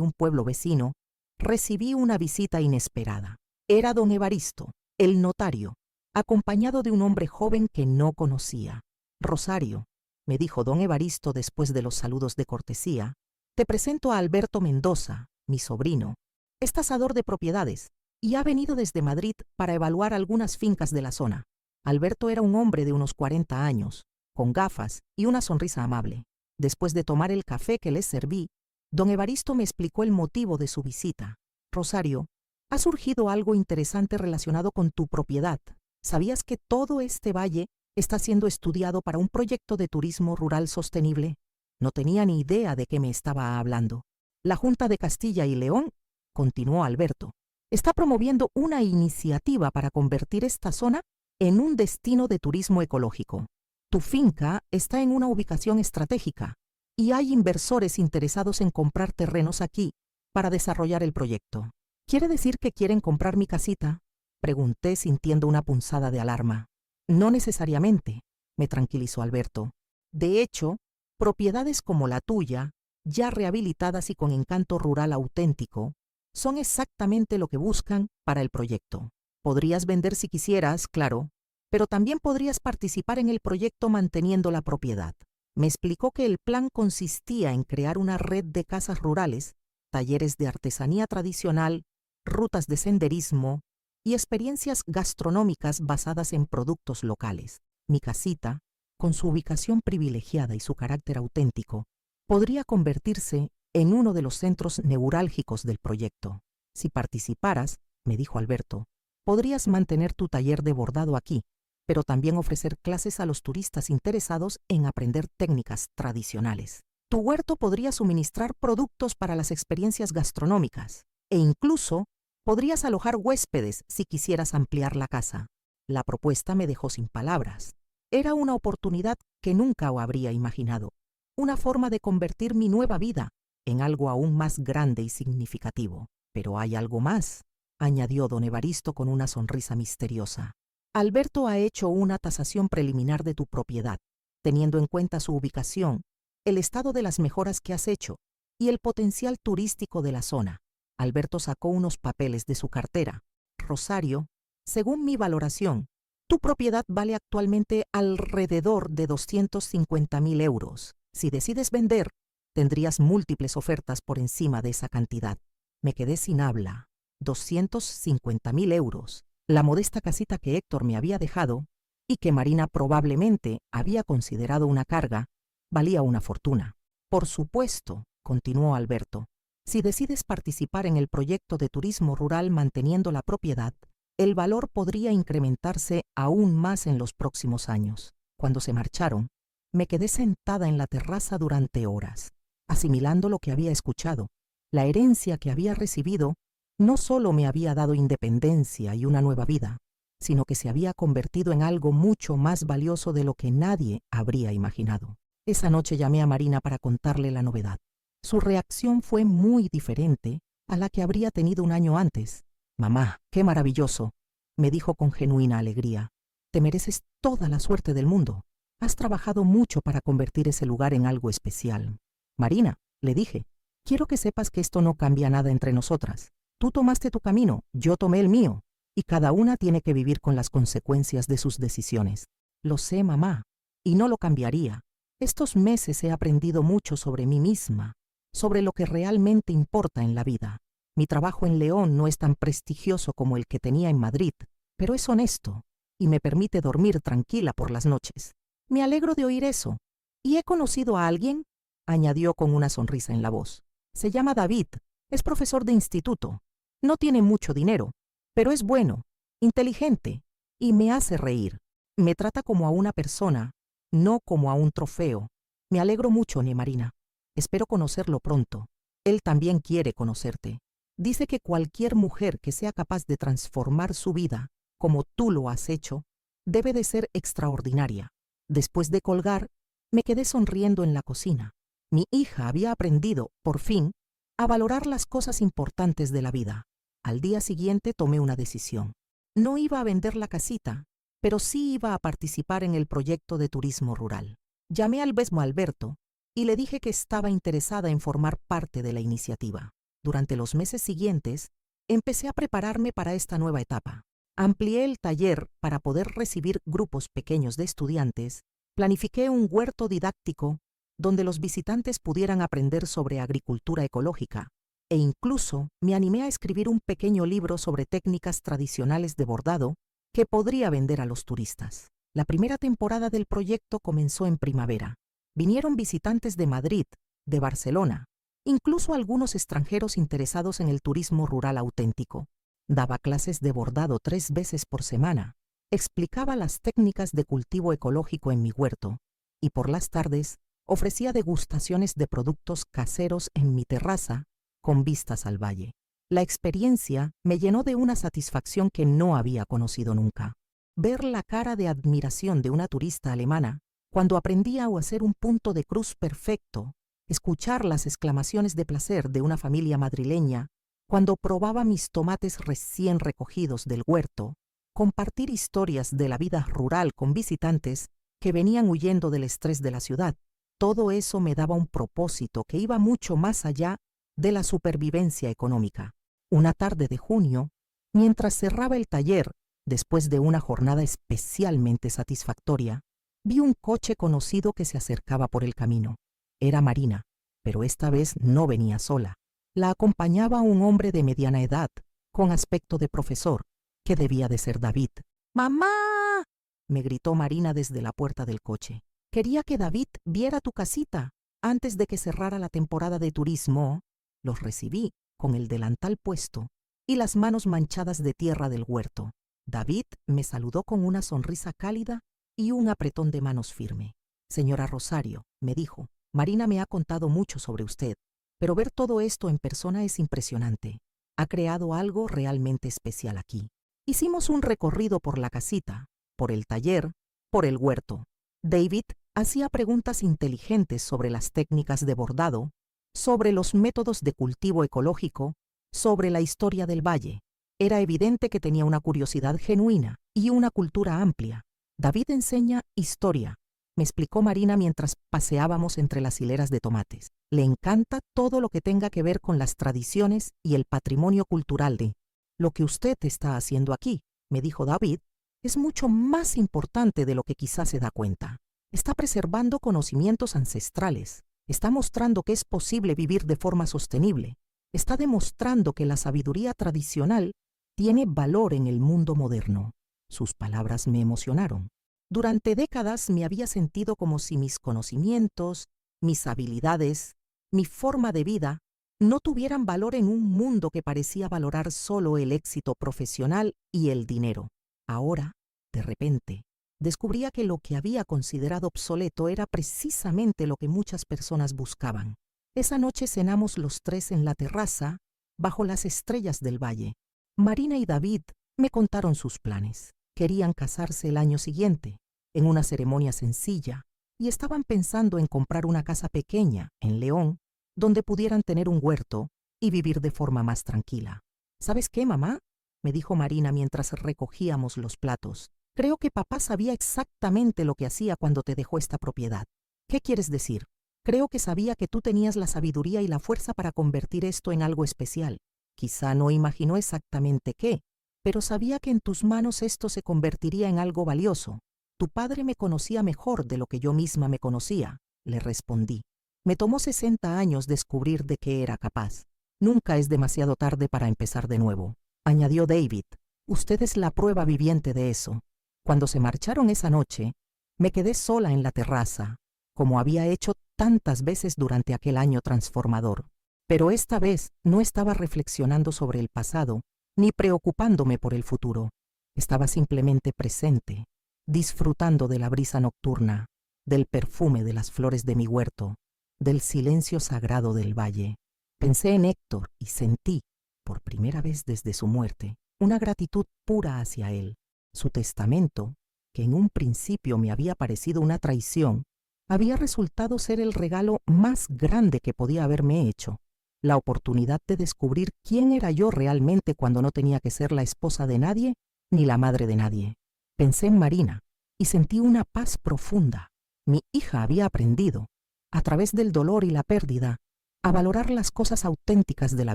un pueblo vecino, recibí una visita inesperada. Era don Evaristo, el notario, acompañado de un hombre joven que no conocía. Rosario, me dijo don Evaristo después de los saludos de cortesía, te presento a Alberto Mendoza, mi sobrino. Es tasador de propiedades y ha venido desde Madrid para evaluar algunas fincas de la zona. Alberto era un hombre de unos 40 años, con gafas y una sonrisa amable. Después de tomar el café que les serví, don Evaristo me explicó el motivo de su visita. Rosario, ha surgido algo interesante relacionado con tu propiedad. ¿Sabías que todo este valle está siendo estudiado para un proyecto de turismo rural sostenible? No tenía ni idea de qué me estaba hablando. La Junta de Castilla y León, continuó Alberto, está promoviendo una iniciativa para convertir esta zona en un destino de turismo ecológico. Tu finca está en una ubicación estratégica y hay inversores interesados en comprar terrenos aquí para desarrollar el proyecto. ¿Quiere decir que quieren comprar mi casita?, pregunté sintiendo una punzada de alarma. No necesariamente, me tranquilizó Alberto. De hecho, propiedades como la tuya, ya rehabilitadas y con encanto rural auténtico, son exactamente lo que buscan para el proyecto. Podrías vender si quisieras, claro, pero también podrías participar en el proyecto manteniendo la propiedad. Me explicó que el plan consistía en crear una red de casas rurales, talleres de artesanía tradicional, rutas de senderismo y experiencias gastronómicas basadas en productos locales. Mi casita, con su ubicación privilegiada y su carácter auténtico, podría convertirse en uno de los centros neurálgicos del proyecto. Si participaras, me dijo Alberto, podrías mantener tu taller de bordado aquí, pero también ofrecer clases a los turistas interesados en aprender técnicas tradicionales. Tu huerto podría suministrar productos para las experiencias gastronómicas e incluso podrías alojar huéspedes si quisieras ampliar la casa. La propuesta me dejó sin palabras. Era una oportunidad que nunca habría imaginado, una forma de convertir mi nueva vida en algo aún más grande y significativo. Pero hay algo más, añadió don Evaristo con una sonrisa misteriosa. Alberto ha hecho una tasación preliminar de tu propiedad, teniendo en cuenta su ubicación, el estado de las mejoras que has hecho y el potencial turístico de la zona. Alberto sacó unos papeles de su cartera. Rosario, según mi valoración, tu propiedad vale actualmente alrededor de 250.000 euros. Si decides vender, tendrías múltiples ofertas por encima de esa cantidad. Me quedé sin habla. 250.000 euros. La modesta casita que Héctor me había dejado y que Marina probablemente había considerado una carga, valía una fortuna. Por supuesto, continuó Alberto, si decides participar en el proyecto de turismo rural manteniendo la propiedad, el valor podría incrementarse aún más en los próximos años. Cuando se marcharon, me quedé sentada en la terraza durante horas, asimilando lo que había escuchado. La herencia que había recibido no solo me había dado independencia y una nueva vida, sino que se había convertido en algo mucho más valioso de lo que nadie habría imaginado. Esa noche llamé a Marina para contarle la novedad. Su reacción fue muy diferente a la que habría tenido un año antes. «Mamá, qué maravilloso», me dijo con genuina alegría. «Te mereces toda la suerte del mundo. Has trabajado mucho para convertir ese lugar en algo especial». «Marina», le dije, «quiero que sepas que esto no cambia nada entre nosotras. Tú tomaste tu camino, yo tomé el mío, y cada una tiene que vivir con las consecuencias de sus decisiones». «Lo sé, mamá, y no lo cambiaría. Estos meses he aprendido mucho sobre mí misma, sobre lo que realmente importa en la vida. Mi trabajo en León no es tan prestigioso como el que tenía en Madrid, pero es honesto y me permite dormir tranquila por las noches. Me alegro de oír eso. ¿Y he conocido a alguien?», añadió con una sonrisa en la voz. «Se llama David, es profesor de instituto. No tiene mucho dinero, pero es bueno, inteligente y me hace reír. Me trata como a una persona, no como a un trofeo. Me alegro mucho, Marina. Espero conocerlo pronto. Él también quiere conocerte. Dice que cualquier mujer que sea capaz de transformar su vida, como tú lo has hecho, debe de ser extraordinaria». Después de colgar, me quedé sonriendo en la cocina. Mi hija había aprendido, por fin, a valorar las cosas importantes de la vida. Al día siguiente tomé una decisión. No iba a vender la casita, pero sí iba a participar en el proyecto de turismo rural. Llamé al mismo Alberto y le dije que estaba interesada en formar parte de la iniciativa. Durante los meses siguientes, empecé a prepararme para esta nueva etapa. Amplié el taller para poder recibir grupos pequeños de estudiantes, planifiqué un huerto didáctico donde los visitantes pudieran aprender sobre agricultura ecológica, e incluso me animé a escribir un pequeño libro sobre técnicas tradicionales de bordado que podría vender a los turistas. La primera temporada del proyecto comenzó en primavera. Vinieron visitantes de Madrid, de Barcelona, incluso algunos extranjeros interesados en el turismo rural auténtico. Daba clases de bordado 3 veces por semana, explicaba las técnicas de cultivo ecológico en mi huerto y por las tardes ofrecía degustaciones de productos caseros en mi terraza con vistas al valle. La experiencia me llenó de una satisfacción que no había conocido nunca. Ver la cara de admiración de una turista alemana cuando aprendía a hacer un punto de cruz perfecto, escuchar las exclamaciones de placer de una familia madrileña cuando probaba mis tomates recién recogidos del huerto, compartir historias de la vida rural con visitantes que venían huyendo del estrés de la ciudad. Todo eso me daba un propósito que iba mucho más allá de la supervivencia económica. Una tarde de junio, mientras cerraba el taller, después de una jornada especialmente satisfactoria, vi un coche conocido que se acercaba por el camino. Era Marina, pero esta vez no venía sola. La acompañaba un hombre de mediana edad, con aspecto de profesor, que debía de ser David. ¡Mamá!, me gritó Marina desde la puerta del coche. Quería que David viera tu casita antes de que cerrara la temporada de turismo. Los recibí con el delantal puesto y las manos manchadas de tierra del huerto. David me saludó con una sonrisa cálida y un apretón de manos firme. Señora Rosario, me dijo, Marina me ha contado mucho sobre usted, pero ver todo esto en persona es impresionante. Ha creado algo realmente especial aquí. Hicimos un recorrido por la casita, por el taller, por el huerto. David hacía preguntas inteligentes sobre las técnicas de bordado, sobre los métodos de cultivo ecológico, sobre la historia del valle. Era evidente que tenía una curiosidad genuina y una cultura amplia. David enseña historia, me explicó Marina mientras paseábamos entre las hileras de tomates. Le encanta todo lo que tenga que ver con las tradiciones y el patrimonio cultural de. Lo que usted está haciendo aquí, me dijo David, es mucho más importante de lo que quizás se da cuenta. Está preservando conocimientos ancestrales. Está mostrando que es posible vivir de forma sostenible. Está demostrando que la sabiduría tradicional tiene valor en el mundo moderno. Sus palabras me emocionaron. Durante décadas me había sentido como si mis conocimientos, mis habilidades, mi forma de vida no tuvieran valor en un mundo que parecía valorar solo el éxito profesional y el dinero. Ahora, de repente, descubría que lo que había considerado obsoleto era precisamente lo que muchas personas buscaban. Esa noche cenamos los tres en la terraza, bajo las estrellas del valle. Marina y David me contaron sus planes. Querían casarse el año siguiente, en una ceremonia sencilla, y estaban pensando en comprar una casa pequeña, en León, donde pudieran tener un huerto y vivir de forma más tranquila. ¿Sabes qué, mamá?, me dijo Marina mientras recogíamos los platos. Creo que papá sabía exactamente lo que hacía cuando te dejó esta propiedad. ¿Qué quieres decir? Creo que sabía que tú tenías la sabiduría y la fuerza para convertir esto en algo especial. Quizá no imaginó exactamente qué, pero sabía que en tus manos esto se convertiría en algo valioso. Tu padre me conocía mejor de lo que yo misma me conocía, le respondí. Me tomó 60 años descubrir de qué era capaz. Nunca es demasiado tarde para empezar de nuevo, añadió David. Usted es la prueba viviente de eso. Cuando se marcharon esa noche, me quedé sola en la terraza, como había hecho tantas veces durante aquel año transformador. Pero esta vez no estaba reflexionando sobre el pasado, ni preocupándome por el futuro. Estaba simplemente presente, disfrutando de la brisa nocturna, del perfume de las flores de mi huerto, del silencio sagrado del valle. Pensé en Héctor y sentí, por primera vez desde su muerte, una gratitud pura hacia él. Su testamento, que en un principio me había parecido una traición, había resultado ser el regalo más grande que podía haberme hecho. La oportunidad de descubrir quién era yo realmente cuando no tenía que ser la esposa de nadie ni la madre de nadie. Pensé en Marina y sentí una paz profunda. Mi hija había aprendido, a través del dolor y la pérdida, a valorar las cosas auténticas de la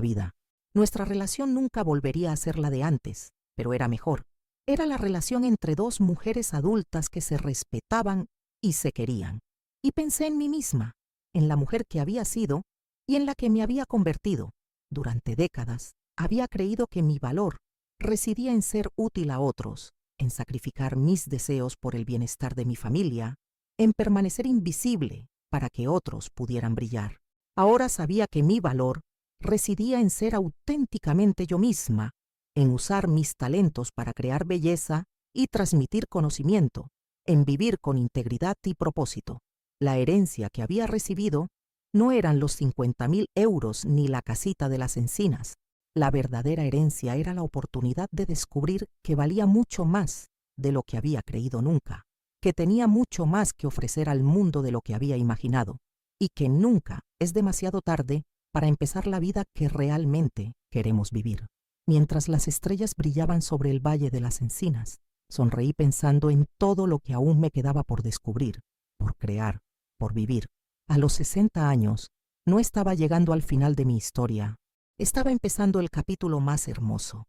vida. Nuestra relación nunca volvería a ser la de antes, pero era mejor. Era la relación entre dos mujeres adultas que se respetaban y se querían. Y pensé en mí misma, en la mujer que había sido y en la que me había convertido. Durante décadas había creído que mi valor residía en ser útil a otros, en sacrificar mis deseos por el bienestar de mi familia, en permanecer invisible para que otros pudieran brillar. Ahora sabía que mi valor residía en ser auténticamente yo misma, en usar mis talentos para crear belleza y transmitir conocimiento, en vivir con integridad y propósito. La herencia que había recibido no eran los 50.000 euros ni la casita de las encinas. La verdadera herencia era la oportunidad de descubrir que valía mucho más de lo que había creído nunca, que tenía mucho más que ofrecer al mundo de lo que había imaginado, y que nunca es demasiado tarde para empezar la vida que realmente queremos vivir. Mientras las estrellas brillaban sobre el Valle de las Encinas, sonreí pensando en todo lo que aún me quedaba por descubrir, por crear, por vivir. A los 60 años, no estaba llegando al final de mi historia. Estaba empezando el capítulo más hermoso,